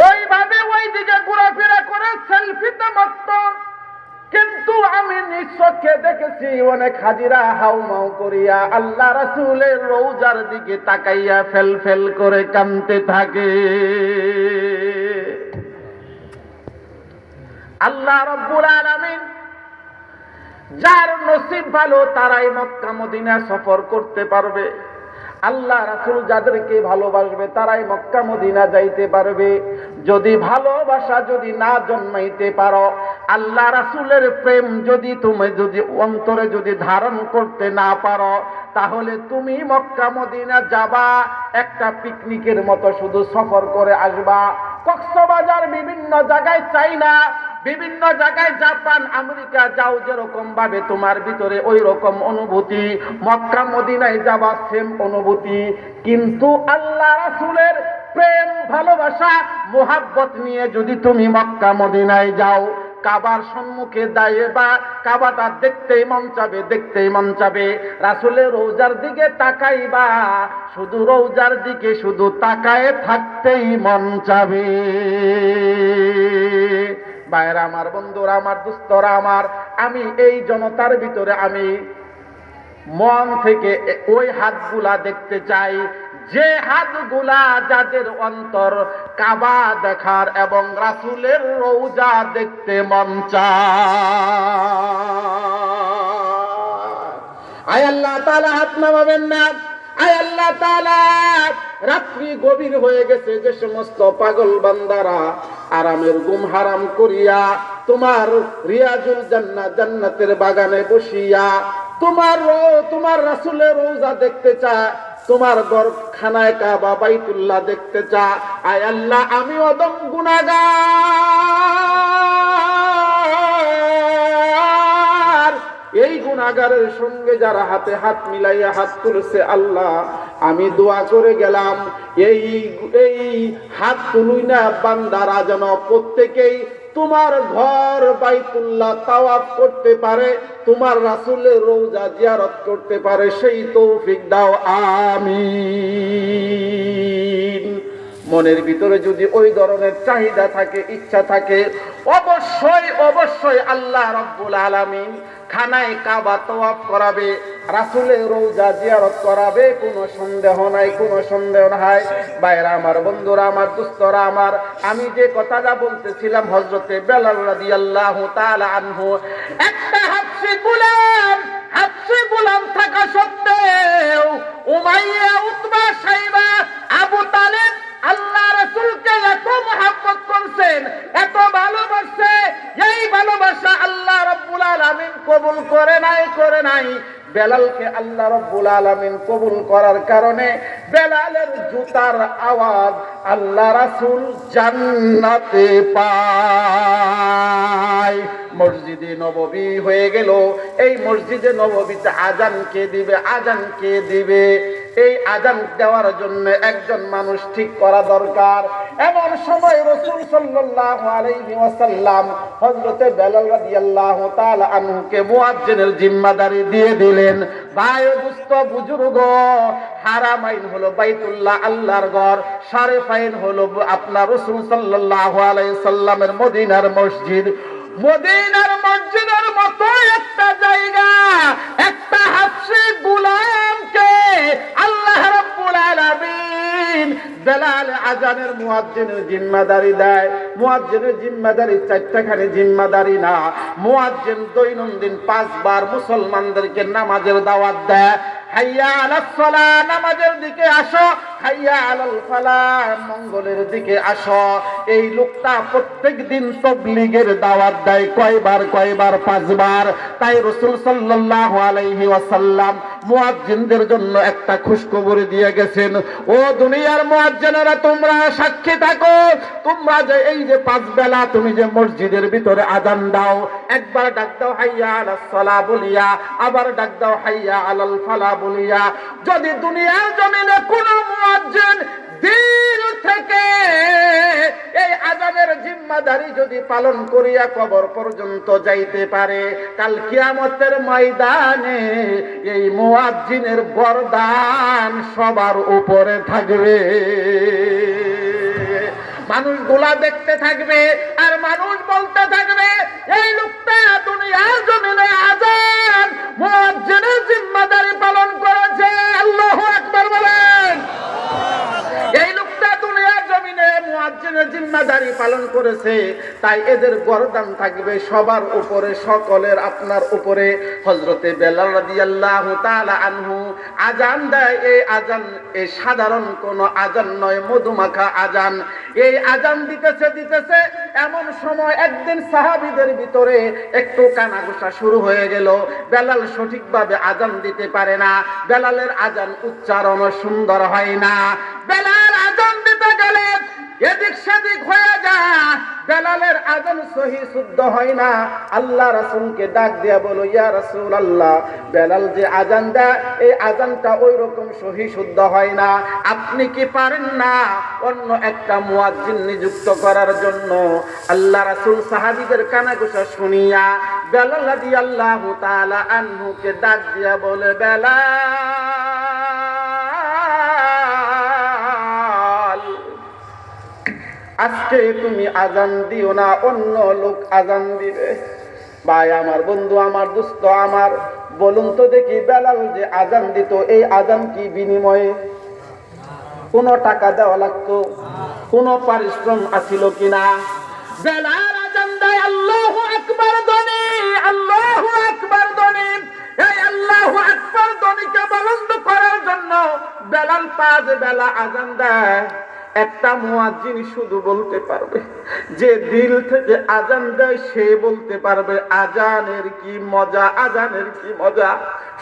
ওইভাবে ওই দিকে ঘোরাফেরা করে সেলফিতে মত্ত, কিন্তু আমি নিজ চোখে দেখেছি অনেক হাজিরা হাউমাউ করিয়া আল্লাহ রাসূলের রওজার দিকে তাকাইয়া ফেল ফেল করে কাঁদতে থাকে। আল্লাহ রাব্বুল আলামিন যার নসিব ভালো তারাই মক্কা মদিনা সফর করতে পারবে। আল্লাহ রাসূল যাদেরকে ভালোবাসবে তারাই মক্কা মদিনা যাইতে পারবে। যদি ভালোবাসা যদি না জন্মাইতে পারো, আল্লাহ রাসূলের প্রেম যদি তুমি যদি অন্তরে যদি ধারণ করতে না পারো, তাহলে তুমি মক্কা মদিনা যাবা একটা পিকনিকের মতো, শুধু সফর করে আসবা। কক্সবাজার বিভিন্ন জায়গায়, চাইনা বিভিন্ন জায়গায়, জাপান আমেরিকা যাও, যেরকম ভাবে তোমার ভিতরে ওই রকম অনুভূতি, মক্কা মদিনায় যাবা সেম অনুভূতি। কিন্তু আল্লাহ রাসূলের প্রেম ভালোবাসা মোহাব্বত নিয়ে যদি তুমি মক্কা মদিনায় যাও, কাবার সম্মুখে দাঁড়িয়েবা, কাবাটা দেখতেই মন চাবে, রাসূলের রওজার দিকে তাকাইবা, শুধু রওজার দিকে শুধু তাকায় থাকতেই মন চাবে। ভাইরা আমার, বন্ধুরা আমার, দুস্থরা আমার, আমি এই জনতার ভিতরে আমি মন থেকে ওই হাতগুলা দেখতে চাই, যে হাতগুলা যাদের অন্তর কাবা দেখার এবং রাসূলের রওজা দেখতে মন চায়। আয় আল্লাহ তাআলা হাত নামাবেন না। আয় আল্লাহ তাআলা, রাত্রি গভীর হয়ে গেছে, যে সমস্ত পাগল বান্দারা আরামের ঘুম হারাম করিয়া তোমার রিয়াজুল জান্নাত জান্নাতের বাগানে বসিয়া তোমার রাসূলের রওজা দেখতে চায়, তোমার ঘর খানায় কাবা বাইতুল্লাহ দেখতে চা। আয় আল্লাহ, আমি অদম গুনাহগার, এই গুনাহগারের সঙ্গে যারা হাতে হাত মিলাইয়া হাত তুলছে আল্লাহ, আমি দোয়া করে গেলাম এই হাত তুলুই না বান্দারা যেন প্রত্যেকেই তোমার ঘর বাইতুল্লাহ তাওয়াফ করতে পারে, তোমার রাসূলের রওজা জিয়ারত করতে পারে, সেই তৌফিক দাও, আমিন। মনের ভিতরে যদি ওই ধরনের চাহিদা থাকে, ইচ্ছা থাকে, অবশ্যই অবশ্যই আল্লাহ রাব্বুল আলামিন খানায় কাবা তাওয়াফ করাবে, রাসূলের রওজা জিয়ারত করাবে, কোনো সন্দেহ নাই, কোনো সন্দেহ নাই। ভাইরা আমার, বন্ধুরা আমার, দোস্তরা আমার, আমি যে কথাটা বলতেছিলাম হযরতে বেলাল রাদিয়াল্লাহু তাআলা আনহু, একটা হাবশী গোলাম থাকা সত্ত্বেও উমাইয়া, উতবা, সাইবা, আবু তালেব আল্লাহ রাসূলকে এত মহব্বত করছেন, এত ভালোবাসে, এই ভালোবাসা আল্লাহ রাব্বুল আলামিন কবুল করে নাই। বেলালকে আল্লাহ রাব্বুল আলামিন কবুল করার কারণে বেলালের জুতার আওয়াজ আল্লাহ রাসূল জান্নাতে পায়। মসজিদে নববী হয়ে গেল। এই মসজিদে নববীতে আজান কে দিবে? এই আজান দেওয়ার জন্য একজন মানুষ ঠিক করা দরকার। এমন সময় রাসূল সাল্লাল্লাহু আলাইহি ওয়াসাল্লাম হযরতে বেলাল রাদিয়াল্লাহু তাআলা আনহুকে মুয়াজ্জিনের জিম্মাদারি দিয়ে দিলেন। ভাই ও দোস্ত বুজুর্গ, হারামাইন হলো বাইতুল্লাহ, আল্লাহর ঘর। শারেফাইন হলো আপনার রাসূল সাল্লাল্লাহু আলাইহি সাল্লামের মদিনার মসজিদ। মদিনার মসজিদের মতো একটা জায়গা, একটা হাবশী গোলামকে আল্লাহ রাব্বুল আলামিন বেলাল আজানের মুয়াজ্জিনের জিম্মাদারি দেয়। মুয়াজ্জিনের জিম্মাদারি চারটাখানি জিম্মাদারি না। মুয়াজ্জিন দৈনন্দিন 5 বার মুসলমানদেরকে নামাজের দাওয়াত দেয়। হাইয়া আলাস সালাহ, নামাজের দিকে আসো। হাইয়া আলাল ফালাহ, মঙ্গলের দিকে আসো। এই লোকটা প্রত্যেকদিন তাবলীগের দাওয়াত দেয়। কয়বার? 5 বার। তাই রাসূল সাল্লাল্লাহু আলাইহি ওয়াসাল্লাম মুয়াজ্জিনদের জন্য একটা খুশখবরি দিয়ে গেছেন। ও দুনিয়ার মুয়াজ্জিনেরা, তোমরা সাক্ষী থাকো, তোমরা যে এই যে 5 বেলা তুমি যে মসজিদের ভিতরে আযান দাও, একবার ডাক দাও হাইয়া আলাস সালাহ বলিয়া, আবার ডাক দাও হাইয়া আলাল ফালাহ বলিয়া। যদি দুনিয়ার জমিনে কোনো মুয়াজ্জিন দিল থেকে এই আযানের জিম্মাদারি যদি পালন করিয়া কবর পর্যন্ত যাইতে পারে, কাল কিয়ামতের ময়দানে এই মুয়াজ্জিনের বরদান সবার উপরে থাকবে। মানুষগুলা দেখতে থাকবে আর মানুষ বলতে থাকবে, এই লোকটা দুনিয়ার জমিনে আযান মুয়াজ্জিনের জিম্মাদারি পালন করেছে। আল্লাহু আকবার বলেন। এই লোকটা দুনিয়ার জমিনে মুয়াজ্জিনের জিম্মাদারি পালন করেছে, তাই এদের গর্দান থাকবে সবার উপরে, সকলের আপনার উপরে। হযরতে বেলাল রাদিয়াল্লাহু তাআলা আনহু আযান দেয়। এই আযান এই সাধারণ কোনো আযান নয়, মধুমাখা আযান। এই আযান দিতেছে এমন সময় একদিন সাহাবীদের ভিতরে একটু কানাঘুষা শুরু হয়ে গেল। বেলাল সঠিকভাবে আযান দিতে পারে না, বেলালের আযান উচ্চারণ সুন্দর হয় না। বেলাল আযান দিতে গেলে এদিক সেদিক হয়ে যায়, বেলালের আযান সহি শুদ্ধ হয় না। আল্লাহ রাসূলকে ডাক দিয়া বলো, ইয়া রাসূলুল্লাহ, বেলাল যে আযান দেয় এই আযানটা ওই রকম সহি শুদ্ধ হয় না, আপনি কি পারেন না অন্য একটা মুয়াজ্জিন নিযুক্ত করার জন্য? আল্লাহ রাসূল সাহাবীদের কানাঘুষা শুনিয়া বেলাল রাদিয়াল্লাহু তাআলা আনহুকে ডাক দিয়া বলে, বেলাল, আজকে তুমি আযান দিও না, অন্য লোক আযান দিবে। ভাই আমার, বন্ধু আমার, দোস্ত আমার, বলুন তো দেখি, বেলাল যে আযান দিত এই আযান কি বিনিময়ে কোনো টাকা দেওয়া লাগতো? কোনো পারিশ্রম আছিল কিনা? বেলাল আযান দেয়, আল্লাহু আকবার ধ্বনি, আল্লাহু আকবার ধ্বনি। এই আল্লাহু আকবার ধ্বনিকে বুলন্দ করার জন্য বেলাল 5 বেলা আযান দেয়। একটা মুয়াজ্জিন শুধু বলতে পারবে, যে দিল থেকে আজান দেয় সে বলতে পারবে আজানের কি মজা, আজানের কি মজা।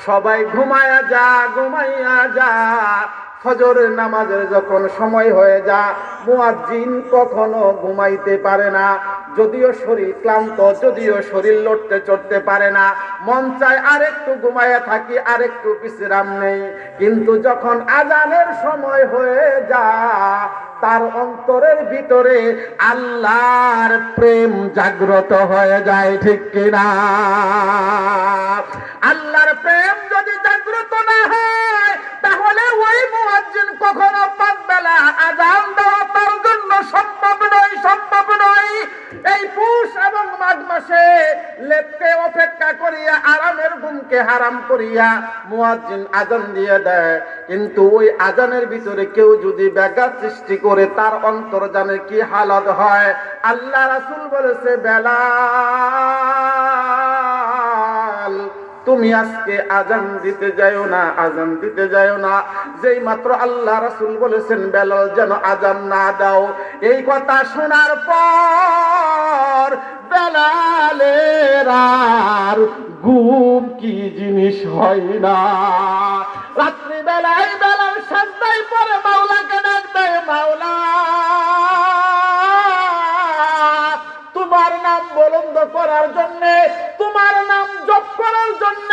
সবাই ঘুমায়া যা, ঘুমাইয়া যা, ফজরের নামাজের যখন সময় হয়ে যা, মুয়াজ্জিন কখনো ঘুমাইতে পারে না। যদিও শরীর ক্লান্ত, যদিও শরীর লড়তে চড়তে পারে না, মন চায় আরেকটু ঘুমায়া থাকি, আরেকটু বিশ্রাম নেই, কিন্তু যখন আজানের সময় হয়ে যা, তার অন্তরের ভিতরে আল্লাহর প্রেম জাগ্রত হয়ে যায়, ঠিক কিনা? আল্লাহর প্রেম যদি জাগ্রত না হয়, তাহলে ওই মুয়াজ্জিন কখনো পাঁচ বেলা আজান দেওয়া তার জন্য সম্ভব নয়, সম্ভব নয়। এই পুষ এবং মাঘ মাসে লেপকে অপেক্ষা করিয়া, আরামের ঘুমকে হারাম করিয়া মুয়াজ্জিন আজান দিয়ে দেয়, কিন্তু ওই আজানের ভিতরে কেউ যদি ব্যাঘাত সৃষ্টি করে, তার অন্তর জানে কি হালত হয়। আল্লাহ রাসূল বলেছে, বেলাল তুমি আজকে আজান দিতে যাও না, আজান দিতে যাও না। যেই মাত্র আল্লাহ রাসূল বলেছেন বেলাল যেন আজান না দাও, এই কথা শোনার পর বেলালের আর ঘুম কি জিনিস হয় না। রাত্রি বেলায় বেলাল সাজদায় পড়ে মাওলাকে ডাক দেয়, মাওলা তোমার নাম বুলন্দ করার জন্য, তোমার নাম জপ করার জন্য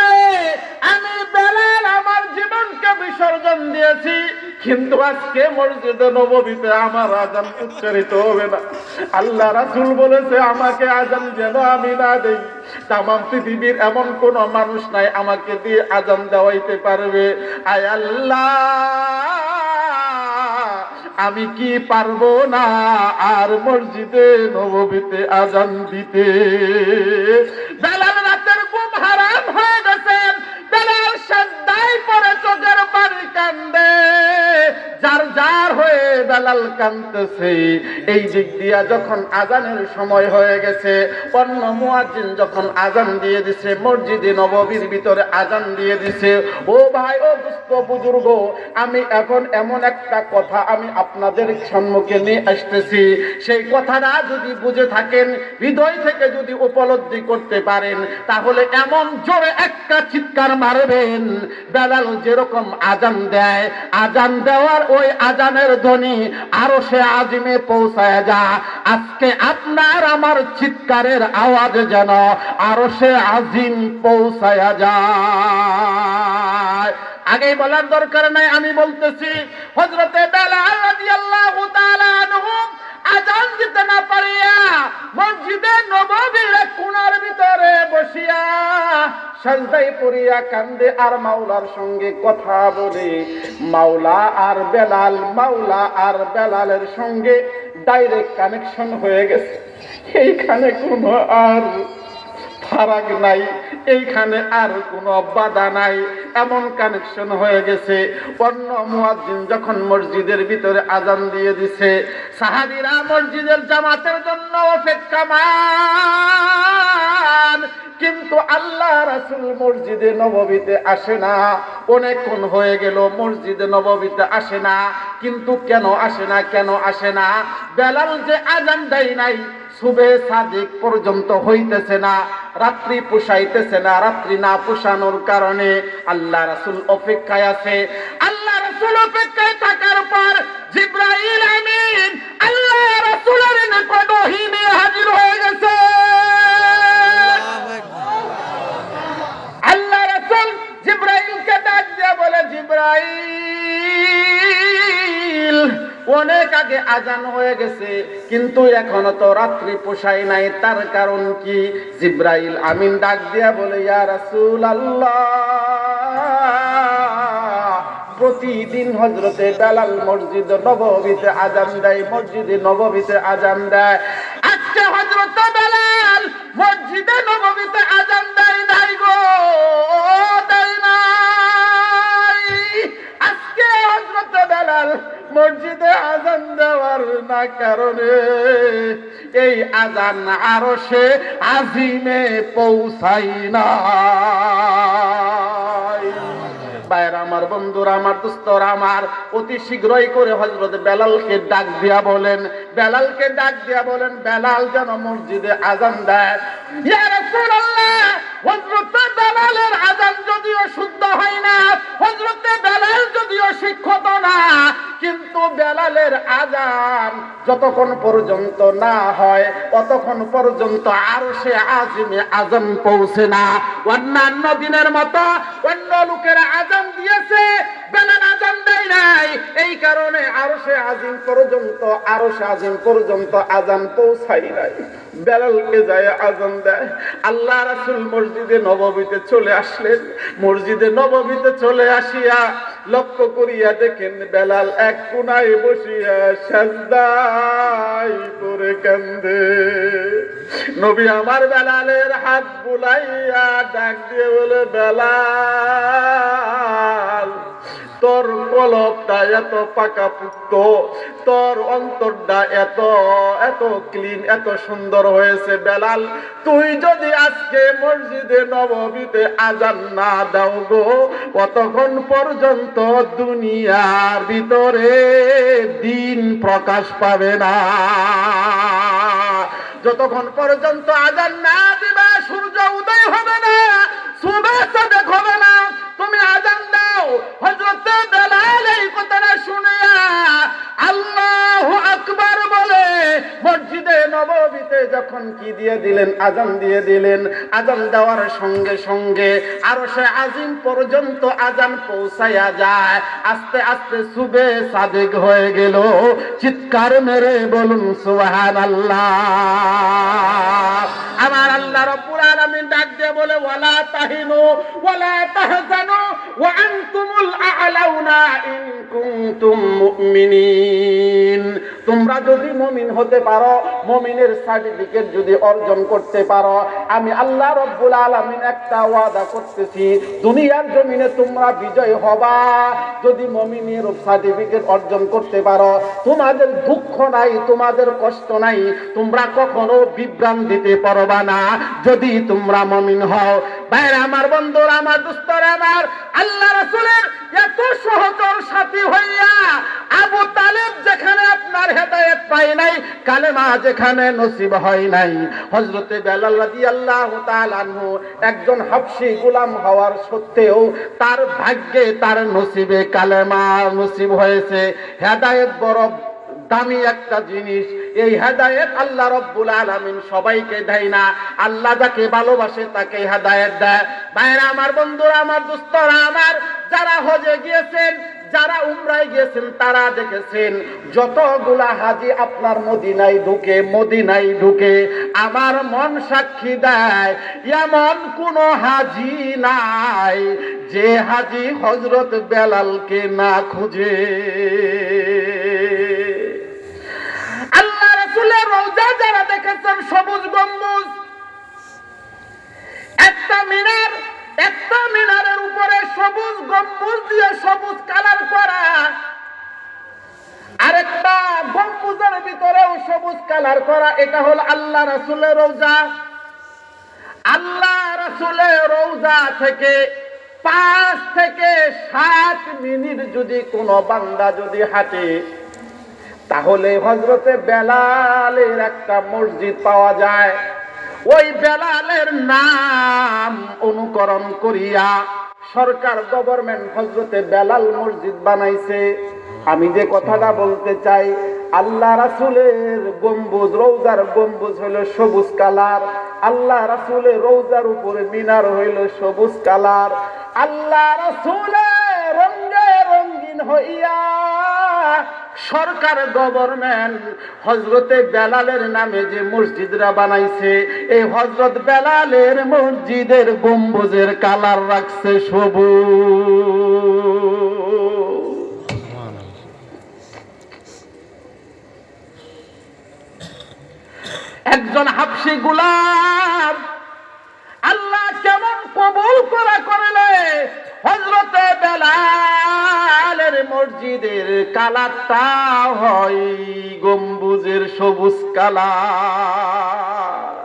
আমি বেলাল আমার জীবনকে বিসর্জন দিয়েছি, কিন্তু আজকে মসজিদে নববীতে আমার আজান উচ্চারিত হবে না। আল্লাহ রাসূল বলেছে আমাকে আজান যেন আমি না দেই। তামাম পৃথিবীর এমন কোন মানুষ নাই আমাকে দিয়ে আজান দেওয়াইতে পারবে। আয় আল্লাহ, আমি কি পারবো না আর মসজিদে নববীতে আজান দিতে? বেলাল রাতের ঘুম হারাম হয়ে গেছেন, বেলাল সাজদায় পড়ে চোখের পানি কান্দে, যার যার হয়ে বেলাল কাঁদতেছে। এই দিক দিয়া যখন আজানের সময় হয়ে গেছে, অন্য মুয়াজ্জিন যখন আজান দিয়ে দিছে, মসজিদে নববীর ভিতরে আজান দিয়ে দিছে, ও ভাই, ও দুস্থ বুজুর্গ, আমি এখন এমন একটা কথা আমি আপনাদের সম্মুখে নিয়ে আসতেছি, সেই কথাটা যদি বুঝে থাকেন, হৃদয় থেকে যদি উপলব্ধি করতে পারেন, তাহলে এমন জোরে একটা চিৎকার মারবেন, বেলাল যেরকম আজান দেয়, আজান দেওয়ার ওই আজানের ধ্বনি আরশে আজিমে পৌঁছায় যা। আজকে আপনার আমার চিৎকারের আওয়াজ যেন আরশে আজিম পৌঁছায় যায়। আগেই বলার দরকার নাই, আমি বলতেছি, হযরতে বেলাল রাদিয়াল্লাহু তাআলা আনহু আজান দিতে না পারিয়া মসজিদে নববীর কোণার ভিতরে বসিয়া সাজদায় পড়িয়া কান্দে আর মাওলার সঙ্গে কথা বলে। মাওলা আর বেলাল, মাওলা আর বেলালের সঙ্গে ডাইরেক্ট কানেকশন হয়ে গেছে। এইখানে কোনো আর ফারাক নাই, এইখানে আর কোনো বাধা নাই, এমন কানেকশন হয়ে গেছে। অন্য মুয়াজ্জিন যখন মসজিদের ভিতরে আজান দিয়ে দিছে, সাহাবীরা মসজিদের জামাতের জন্য অপেক্ষমান, কিন্তু আল্লাহ রাসূল মসজিদে নববীতে আসে না। অনেকক্ষণ হয়ে গেল মসজিদে নববীতে আসে না, কিন্তু কেন আসে না, কেন আসে না? বেলাল যে আজান দেয় নাই, সুবে সাদিক পর্যন্ত হইতেছে না, রাত্রি পুষাইতেছে না, রাত্রি না পুষানোর কারণে আল্লাহ রাসূল অপেক্ষায় আছে। আল্লাহ রাসূল অপেক্ষায় থাকার পর জিবরাইল আমিন আল্লাহ রাসূলের নিকট ওহী নিয়ে হাজির হয়ে গেছে। আল্লাহ রাসূল জিবরাইলকে ডাক দিয়ে বলে, জিবরাইল, অনেক আগে আজান হয়ে গেছে, কিন্তু এখনো তো রাত্রি পোষায় নাই, তার কারণ কি? জিবরাইল আমিন ডাক দিয়া বলে, ইয়া রাসূলুল্লাহ, প্রতিদিন হযরতে বেলাল মসজিদ নববীতে আজান দেয়, মসজিদে নববীতে আজান দেয়। আজকে হযরতে বেলাল মসজিদে নববীতে আজান দেয় নাই গো, দেয় নাই। আজকে হযরতে বেলাল মসজিদে আজান দেওয়ার না কারণে এই আজান আরশে আজিমে পৌঁছায় না। ভাইরা আমার, বন্ধুরা আমার, দোস্তরা আমার, অতি শীঘ্রই করে হযরত বেলালকে ডাক দিয়া বলেন, বেলালকে ডাক দিয়া বলেন, বেলাল যেন মসজিদে আযান দেয়। ইয়া রাসূলুল্লাহ, হযরত বেলালের আযান যদিও শুদ্ধ হয় না, হযরত বেলাল যদিও শিক্ষিত না, কিন্তু বেলালের আযান যতক্ষণ পর্যন্ত না হয় ততক্ষণ পর্যন্ত আরশে আজিমে আযান পৌঁছে না। অন্যান্য দিনের মতো অন্য লোকেরা আযান দিয়েছে, বেলাল আযান দেয় নাই, এই কারণে আরশে আজিম পর্যন্ত আযান পৌঁছায় নাই। বেলালকে যায় আযান দেয়। আল্লাহ রাসূল মসজিদে নববীতে চলে আসলেন। মসজিদে নববীতে চলে আসিয়া লক্ষ্য করিয়া দেখেন বেলাল এক কোণায় বসিয়া সাজদায় করে কান্দে। নবী আমার বেলালের হাত বুলাইয়া ডাক দিয়ে বলে, বেলাল, তোর কলবটা এত পাকাপুক্ত, তোর অন্তরটা এত এত ক্লিন, এত সুন্দর হয়েছে। বেলাল, তুই যদি আজকে মসজিদে নববীতে আযান না দাও গো, কতক্ষণ পর্যন্ত দুনিয়ার ভিতরে দিন প্রকাশ পাবে না। যতক্ষণ পর্যন্ত আযান না দিবা, সূর্য উদয় হবে না, সুবহ সাদেক হবে না, তুমি আযান দাও। হযরত বেলাল এই কথাটা শুনিয়া আল্লাহু আকবার বলে মসজিদে নববীতে যখন কি দিয়ে দিলেন, আযান দিয়ে দিলেন। আযান দেওয়ার সঙ্গে সঙ্গে আরশে আজিম পর্যন্ত আযান পৌঁছায়া যায়। আস্তে আস্তে সুবে সাদেক হয়ে গেল। চিৎকার মেরে বলুন সুবহানাল্লাহ। আমার আল্লাহ রাব্বুল আলামিন ডাক দিয়ে বলে, ওয়ালা তাহিনু ওয়ালা তাহজানু ওয়া আনতুমুল আ'লাউনা ইন কুনতুম মুমিনিন। তোমরা যদি মুমিন হতে পারো, মুমিনের সার্টিফিকেট যদি অর্জন করতে পারো, আমি আল্লাহ রাব্বুল আলামিন একটা ওয়াদা করতেছি, দুনিয়ার জমিনে তোমরা বিজয় হবা। যদি মুমিনের সার্টিফিকেট অর্জন করতে পারো, তোমাদের দুঃখ নাই, তোমাদের কষ্ট নাই, তোমরা কখনো বিভ্রান্তিতে পড়বা না যদি তোমরা মুমিন হও। ভাইরা আমার, বন্ধুরা আমার, দোস্তরা আমার, আল্লাহ রাসূলের এত সহচর সাথী হইয়া আবু তালেব যেখানে আপনার হেদায়েত পায় নাই, কালেমা যেখানে নসিব হয় নাই, হযরতে বেলাল রাদিয়াল্লাহু তাআলা আনহু একজন হাবশী গোলাম হওয়ার সত্ত্বেও তার ভাগ্যে, তার নসিবে কালেমা নসিব হয়েছে। হেদায়েত বড় দামি একটা জিনিস। এই হেদায়েত আল্লাহ রাব্বুল আলামিন সবাইকে দেয় না, আল্লাহ যাকে ভালোবাসে তাকে হেদায়েত দেয়। ভাইরা আমার, বন্ধুরা আমার, দোস্তরা আমার, যারা হজে গিয়েছেন, যারা উমরায় গিয়েছেন, তারা দেখেছেন যতগুলা হাজি আপনার মদিনায় ঢুকে আমার মন সাক্ষী দেয়, এমন কোন হাজি নাই যে হাজি হযরত বেলালকে না খুঁজে। আল্লাহ রাসূলের রওজা যারা দেখেছেন, সবুজ গম্বুজ, একটা মিনারের উপরে সবুজ গম্বুজ দিয়ে সবুজ কালার করা, আরেকটা গম্বুজের ভিতরেও সবুজ কালার করা, এটা হলো আল্লাহ রাসূলের রওজা। আল্লাহ রাসূলের রওজা থেকে 5 থেকে 7 মিনিট যদি কোনো বান্দা যদি হাঁটে, তাহলে হযরতে বেলালের একটা মসজিদ পাওয়া যায়। ওই বেলালের নাম অনুকরণ করিয়া সরকার, গভর্নমেন্ট হযরতে বেলাল মসজিদ বানাইছে। আমি যে কথাটা বলতে চাই, আল্লাহ রাসূলের গম্বুজ, রওজার গম্বুজ হইল সবুজ কালার, আল্লাহ রাসূলের রওজার উপরে মিনার হইল সবুজ কালার। আল্লাহ রাসূলের রঙে রঙিন হইয়া সরকার, গভর্নমেন্ট হযরতে বেলালের নামে যে মসজিদরা বানাইছে, এই হযরত বেলালের মসজিদের গম্বুজের কালার রাখছে সবুজ। একজন হাবশী গোলাম আল্লাহ কেমন কবুল করলে হযরতে বেলালের মসজিদের কালারটা হয় গম্বুজের সবুজ কালার।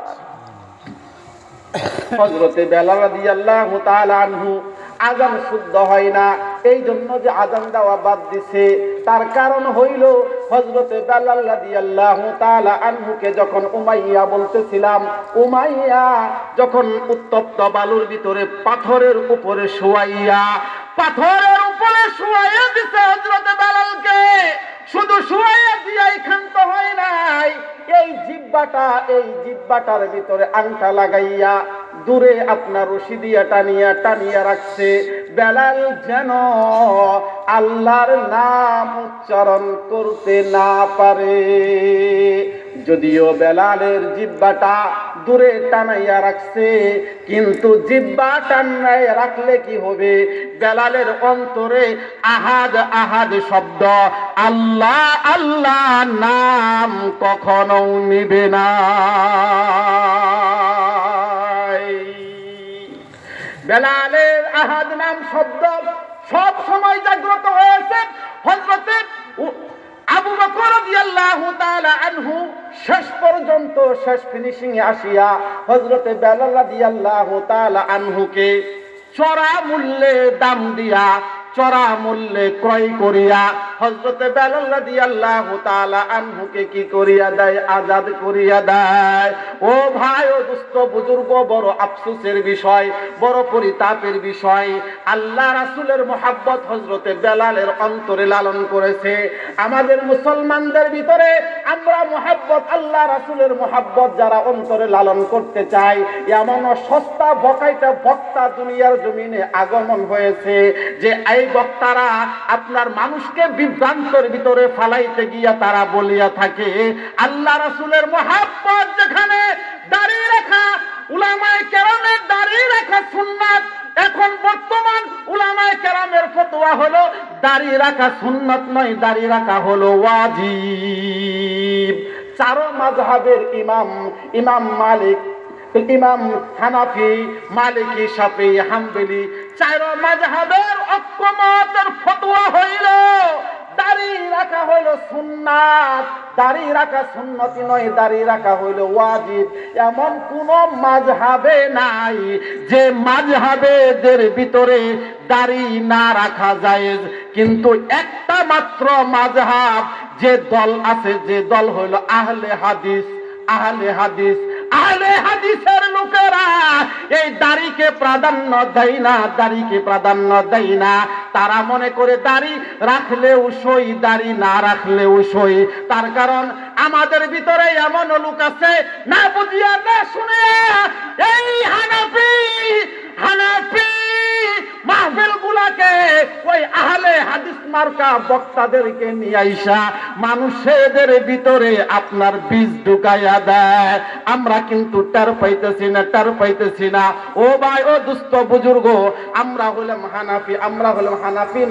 হযরতে বেলাল রাদিয়াল্লাহু তাআলা আনহু আজান শুদ্ধ হয় না। এই জন্য যে আজান দেওয়া বাদ দিছে, তার কারণ হইল হযরতে বেলাল রাদিয়াল্লাহু তাআলা আনহুকে যখন উমাইয়া বলতেছিলাম, উমাইয়া যখন উত্তপ্ত বালুর ভিতরে পাথরের উপরে শোয়াইয়া দিতে হযরতে বেলালকে, শুধু শোয়াইয়া দিয়াই ক্ষান্ত হয় নাই, এই জিহ্বাটার ভিতরে আংটা লাগাইয়া দূরে আপনার রশি দিয়া টানিয়া রাখছে, বেলাল যেন আল্লাহর নাম উচ্চারণ করতে না পারে। যদিও বেলালের জিহ্বাটা দূরে টানাইয়া রাখছে, কিন্তু জিহ্বা টানাইয়া রাখলে কি হবে? বেলালের অন্তরে আহাদ আহাদ শব্দ, আল্লাহ আল্লাহ নাম কখনো নিবে না। বেলালের আহাদ নাম শব্দ সব সময় জাগ্রত হয়েছে। হযরতে আবু বকর রাদিয়াল্লাহু তাআলা আনহু শেষ পর্যন্ত শেষ ফিনিশিং এ আসিয়া হযরতে বেলাল রাদিয়াল্লাহু তাআলা আনহুকে চড়া মূল্যে দাম দিয়া, চড়া মূল্যে ক্রয় করিয়া হযরতে বেলাল রাদিয়াল্লাহু তাআলা আনহুকে কি করিয়া দেয়? আজাদ করিয়া দেয়। ও ভাই, ও দোস্ত বুজুর্গ, বড় আফসোসের বিষয়, বড় পরিতাপের বিষয়। আল্লাহ রাসূলের মুহাব্বত হযরতে বেলালের অন্তরে লালন করেছে। আমাদের মুসলমানদের ভিতরে আমরা মুহাব্বত, আল্লাহ রাসূলের মুহাব্বত যারা অন্তরে লালন করতে চাই, এমন সস্তা বকাইটা বক্তা দুনিয়ার জমিনে আগমন হয়েছে যে এই বক্তারা আপনার মানুষকে বিভ্রান্তের ভিতরে ফালাইতে গিয়া তারা বলিয়া থাকে, আল্লাহ রাসূলের মুহাব্বত যেখানে দাঁড়িয়ে রাখা, উলামায়ে কেরামের দাঁড়িয়ে রাখা সুন্নাত, এখন বর্তমান উলামায়ে কেরামের ফতোয়া হলো দাঁড়িয়ে রাখা সুন্নাত নয়, দাঁড়িয়ে রাখা হলো ওয়াজিব। চারো মাযহাবের ইমাম মালিক, ইমাম হানাফি, মালিকি, শাফি, হাম্বলি, চারো মাযহাবের ঐক্যমতের ফতোয়া হইল দাড়ি রাখা হইল সুন্নাত, দাড়ি রাখা সুন্নতি নয়, দাড়ি রাখা হইল ওয়াজিব। এমন কোন মাযহাবে নাই যে মাযহাবেদের ভিতরে দাড়ি না রাখা জায়েজ, কিন্তু একটা মাত্র মাযহাব যে দল আছে, যে দল হইল আহলে হাদিস। আহলে হাদিসের লোকেরা এই দাড়িকে প্রাধান্য দেয় না, দাড়িকে প্রাধান্য দেয় না। তারা মনে করে দাড়ি রাখলেও সই, দাড়ি না রাখলেও সই। তার কারণ আমাদের ভিতরে এমন লোক আছে, না বুঝিয়া না শুনিয়া এই হানাফি মাহফিল গুলাকে ওই আহলে হাদিস মার্কা বক্তাদেরকে নিয়ে আইসা মানুষের ভিতরে আপনার বীজ ঢুকাইয়া দেয়। আমরা কিন্তু টের পাইতেছি না। ও ভাই, ও দুস্থ বুজুর্গ, আমরা হলাম হানাফি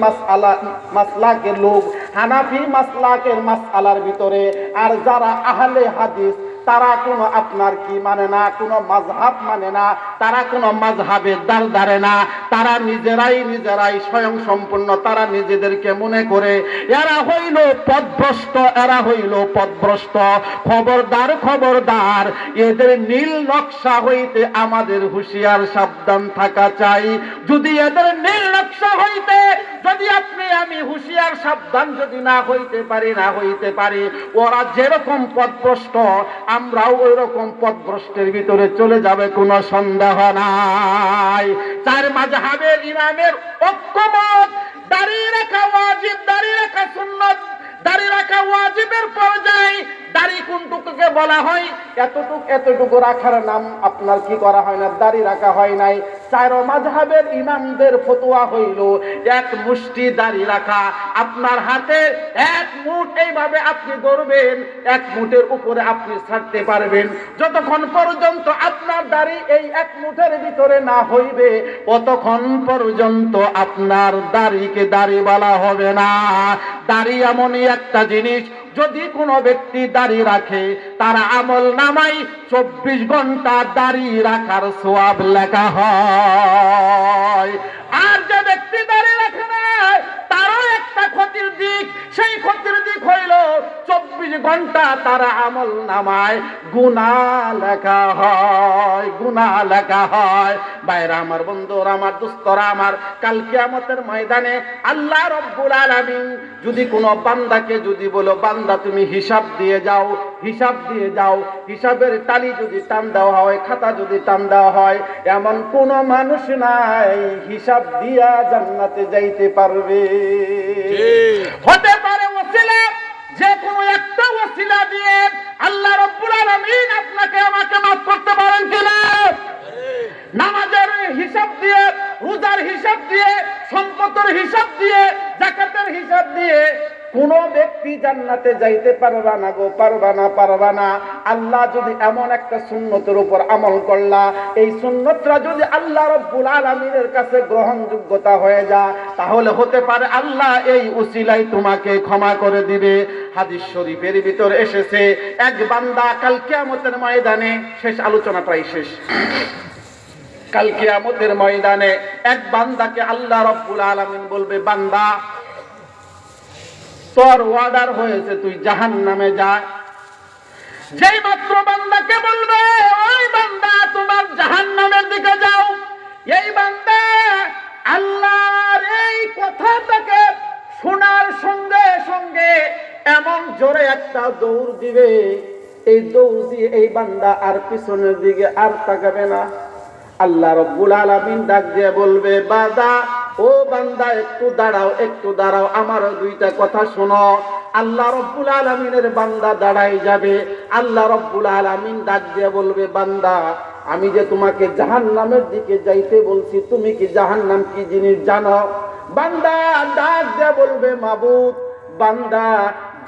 মাসলাকের লোক, হানাফি মাসলাকের মাসআলার ভিতরে। আর যারা আহলে হাদিস তারা কোনো আপনার কি মানে না, কোনো মাযহাব মানে না, তারা কোনো মাযহাবের দ্বার ধারে না। তারা নিজেরাই স্বয়ং সম্পূর্ণ। তারা নিজেদেরকে মনে করে এরা হইল পথভ্রষ্ট। খবরদার, এদের নীল নকশা হইতে আমাদের হুঁশিয়ার সাবধান থাকা চাই। যদি এদের নীল নকশা হইতে যদি আপনি আমি হুঁশিয়ার সাবধান যদি না হইতে পারি, ওরা যেরকম পথভ্রষ্ট আমরাও ওই রকম পথভ্রষ্টের ভিতরে চলে যাবে, কোনো সন্দেহ নাই। চার মাযহাবের ইমামের ঐক্যমত, দাঁড়িয়ে রাখা ওয়াজিব, দাঁড়িয়ে রাখা সুন্নাত, দাঁড়িয়ে রাখা ওয়াজিবের পর্যায়ে দাড়ি কোনটুকুকে বলা হয়? এতটুকু রাখার নাম আপনার কি করা হয় না, দাড়ি রাখা হয় নাই। চার মাযহাবের ইমামদের ফতোয়া হইল এক মুষ্টি দাড়ি রাখা। আপনার হাতে এক মুঠ এইভাবে আপনি ধরবেন, এক মুঠের উপরে আপনি ছাড়তে পারবেন। যতক্ষণ পর্যন্ত আপনার দাড়ি এই এক মুঠের ভিতরে না হইবে, ততক্ষণ পর্যন্ত আপনার দাড়িকে দাড়ি বলা হবে না। দাড়ি এমনই একটা জিনিস, যদি কোনো ব্যক্তি দাড়ি রাখে তার আমল নামাই 24 ঘন্টা দাড়ি রাখার সওয়াব লেখা হয়। আর যে ব্যক্তি দাড়ি রাখে না, তারও একটা ক্ষতির দিক। সেই ক্ষতির দিক হইল 24 ঘন্টা তার আমল নামায় গুনাহ লেখা হয়, গুনাহ লেখা হয়। ভাইরা আমার, বন্ধুরা আমার, দোস্তরা আমার, কাল কিয়ামতের ময়দানে আল্লাহ রব্বুল আলামিন যদি কোনো বান্দাকে যদি বলো, বান্দা তুমি হিসাব দিয়ে যাও, হিসাব দিয়ে যাও, হিসাবের টালি যদি টান দেওয়া হয়, খাতা যদি টান দেওয়া হয়, এমন কোন মানুষ নাই হিসাব দিয়া জান্নাতে যাইতে পারবে। হতে পারে ওসিলা, যে কোনো একটা ওসিলা দিয়ে আল্লাহ রব্বুল আলামিন আপনাকে আমাকে মাফ করতে পারেন কিনা? নামাজের হিসাব দিয়ে, রোজার হিসাব দিয়ে, সম্পদের হিসাব দিয়ে, যাকাতের হিসাব দিয়ে কোন ব্যক্তি জান্নাতে যাইতে পারবা না গো, পারবা না, পারবা না। আল্লাহ যদি এমন একটা সুন্নতের উপর আমল করলা, এই সুন্নতটা যদি আল্লাহ রব্বুল আলামিনের কাছে গ্রহণযোগ্যতা হয়ে যায়, তাহলে হতে পারে আল্লাহ এই উসিলাই তোমাকে ক্ষমা করে দিবে। হাদিস শরীফের ভিতর এসেছে, এক বান্দা কাল কিয়ামতের ময়দানে, শেষ আলোচনা প্রায় শেষ, কাল কিয়ামতের ময়দানে এক বান্দাকে আল্লাহ রব্বুল আলামিন বলবে, বান্দা তোর ওয়ার্ডার হয়েছে, তুই জাহান্নামে যা। যেই মাত্র বান্দাকে বলবে, ওই বান্দা তোমার জাহান্নামের দিকে যাও, এই বান্দা আল্লাহর এই কথাটাকে শোনার সঙ্গে সঙ্গে এমন জোরে একটা দৌড় দিবে, এই দৌড় দিয়ে এই বান্দা আর পিছনের দিকে আর তাকাবে না। আল্লাহ রব্বুল আলামিন ডাক দিয়ে বলবে, বান্দা, ও বান্দা একটু দাঁড়াও, একটু দাঁড়াও, আমার দুইটা কথা শোনো। আল্লাহ রব্বুল আলামিনের বান্দা দাঁড়াই যাবে। আল্লাহ রব্বুল আলামিন ডাক দিয়ে বলবে, বান্দা, আমি যে তোমাকে জাহান্নামের দিকে যাইতে বলছি, তুমি কি জাহান্নাম কি জিনিস জানো? বান্দা ডাক দিয়ে বলবে, মাবুদ, বান্দা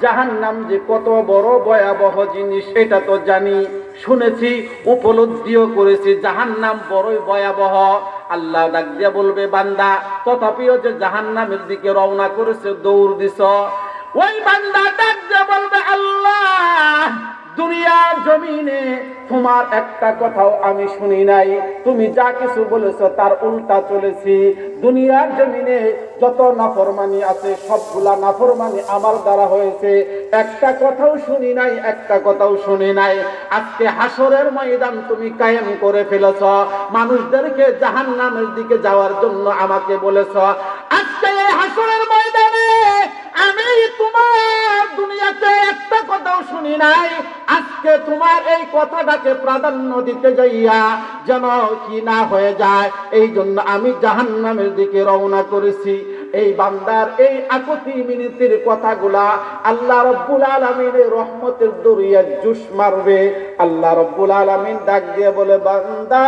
জাহান্নাম যে কত বড় ভয়াবহ জিনিস এটা তো জানি, শুনেছি, উপলব্ধিও করেছি, জাহান্নাম বড়ই ভয়াবহ। আল্লাহ ডাক দিয়ে বলবে, বান্দা, তথাপিও যে জাহান্নামের দিকে রওনা করেছে, দৌড় দিছ। ওই বান্দা ডাক দিয়ে বলবে, আল্লাহ, দুনিয়ার জমিনে তোমার একটা কথাও আমি শুনি নাই, তুমি যা কিছু বলেছ তার উল্টা চলেছি। দুনিয়ার জমিনে যত নাফরমানি আছে সবগুলা নাফরমানি আমার দ্বারা হয়েছে, একটা কথাও শুনি নাই, একটা কথাও শুনি নাই। আজকে হাসরের ময়দান তুমি কায়েম করে ফেলেছ, মানুষদেরকে জাহান্নামের দিকে যাওয়ার জন্য আমাকে বলেছ। আজকে এই হাসরের ময়দানে আমি তোমার দুনিয়াতে একটা কথাও শুনি নাই, আজকে তোমার এই কথাটাকে প্রাধান্য দিতে যাইয়া যেন কি না হয়ে যায়, এই জন্য আমি জাহান্নামের দিকে রওনা করেছি। এই বান্দার এই আকুতি মিনতির কথাগুলা আল্লাহ রব্বুল আলামিনের রহমতের দরিয়া জুস মারবে। আল্লাহ রব্বুল আলামিন ডাক দিয়ে বলে, বান্দা,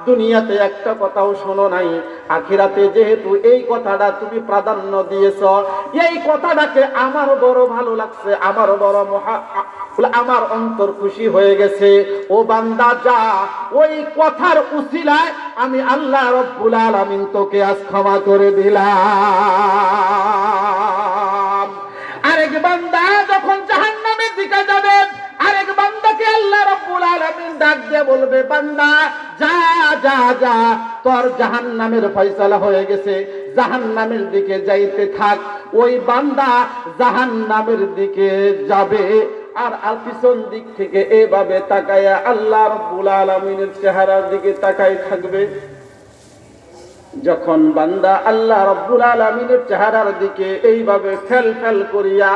দুনিয়াতে একটা কথাও শোনো নাই, আখিরাতে যেহেতু এই কথাটা তুমি প্রাধান্য দিয়েছ, এই কথাটাকে আমার বড় ভালো লাগছে, আমার বড় আমার অন্তর খুশি হয়ে গেছে। ও বান্দা, যা, ওই কথার উসিলায় আমি আল্লাহ রব্বুল আলামিন তোকে আজ ক্ষমা করে দিলাম। আরেক বান্দা যখন জাহান্নামের দিকে যাবে, আরেক বান্দাকে আল্লাহ রব্বুল আলামিন ডাক দিয়ে বলবে, বান্দা, যা যা যা, তোর জাহান্নামের ফয়সালা হয়ে গেছে, জাহান্নামের দিকে যাইতে থাক। ওই বান্দা জাহান্নামের দিকে যাবে, আর পিছন দিক থেকে এভাবে তাকায়া আল্লাহ রব্বুল আলামিনের চেহারার দিকে তাকায় থাকবে। যখন বান্দা আল্লাহ রব্বুল আলামিনের চেহারার দিকে এইভাবে ফেল ফেল করিয়া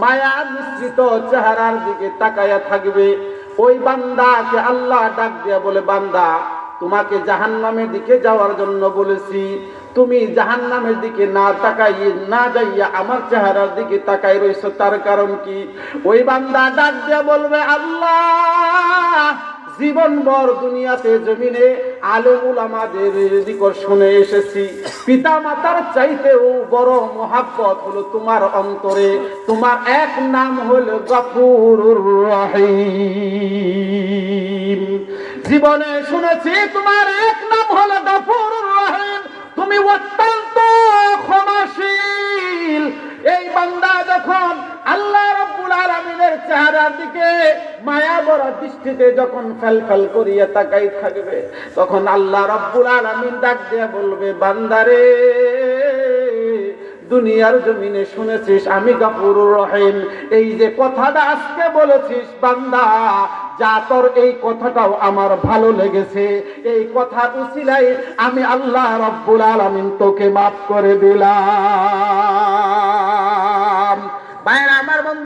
মায়া মিশ্রিত চেহারার দিকে তাকায়া থাকবে, ওই বান্দাকে আল্লাহ ডাক দিয়া বলে, বান্দা, তোমাকে জাহান্নামের দিকে যাওয়ার জন্য বলেছি, তুমি জাহান্নামের দিকে না তাকাই না যাইয়া আমার চেহারার দিকে তাকাই রইছো, তার কারণ কি? ওই বান্দা ডাক দিয়া বলবে, আল্লাহ, জীবনভর দুনিয়াতে জমিনে আলেম উলামাদের নিকট শুনে এসেছি, পিতা মাতার চাইতেও বড় মহাব্বত হলো তোমার অন্তরে, তোমার এক নাম হলো গফুরুর রহিম। জীবনে শুনেছি তোমার এক নাম হলো গফুরুর রহিম, তুমি অত্যন্ত ক্ষমাশীল। এই বান্দা যখন আল্লাহ রব্বুল আলামিনের চেহারার দিকে মায়া ভরা দৃষ্টিতে যখন ফেলফেল করিয়া তাকাই থাকবে, তখন আল্লাহ রব্বুল আলামিন ডাক দিয়ে বলবে, বান্দারে, দুনিয়ার জমিনে শুনেছিস আমি গফুরুর রহিম। এই যে কথাটা আজকে বলেছিস বান্দা, যা তোর এই কথাটাও আমার ভালো লেগেছে, এই কথার উসিলায় আমি আল্লাহ রাব্বুল আলামিন তোকে মাফ করে দিলাম।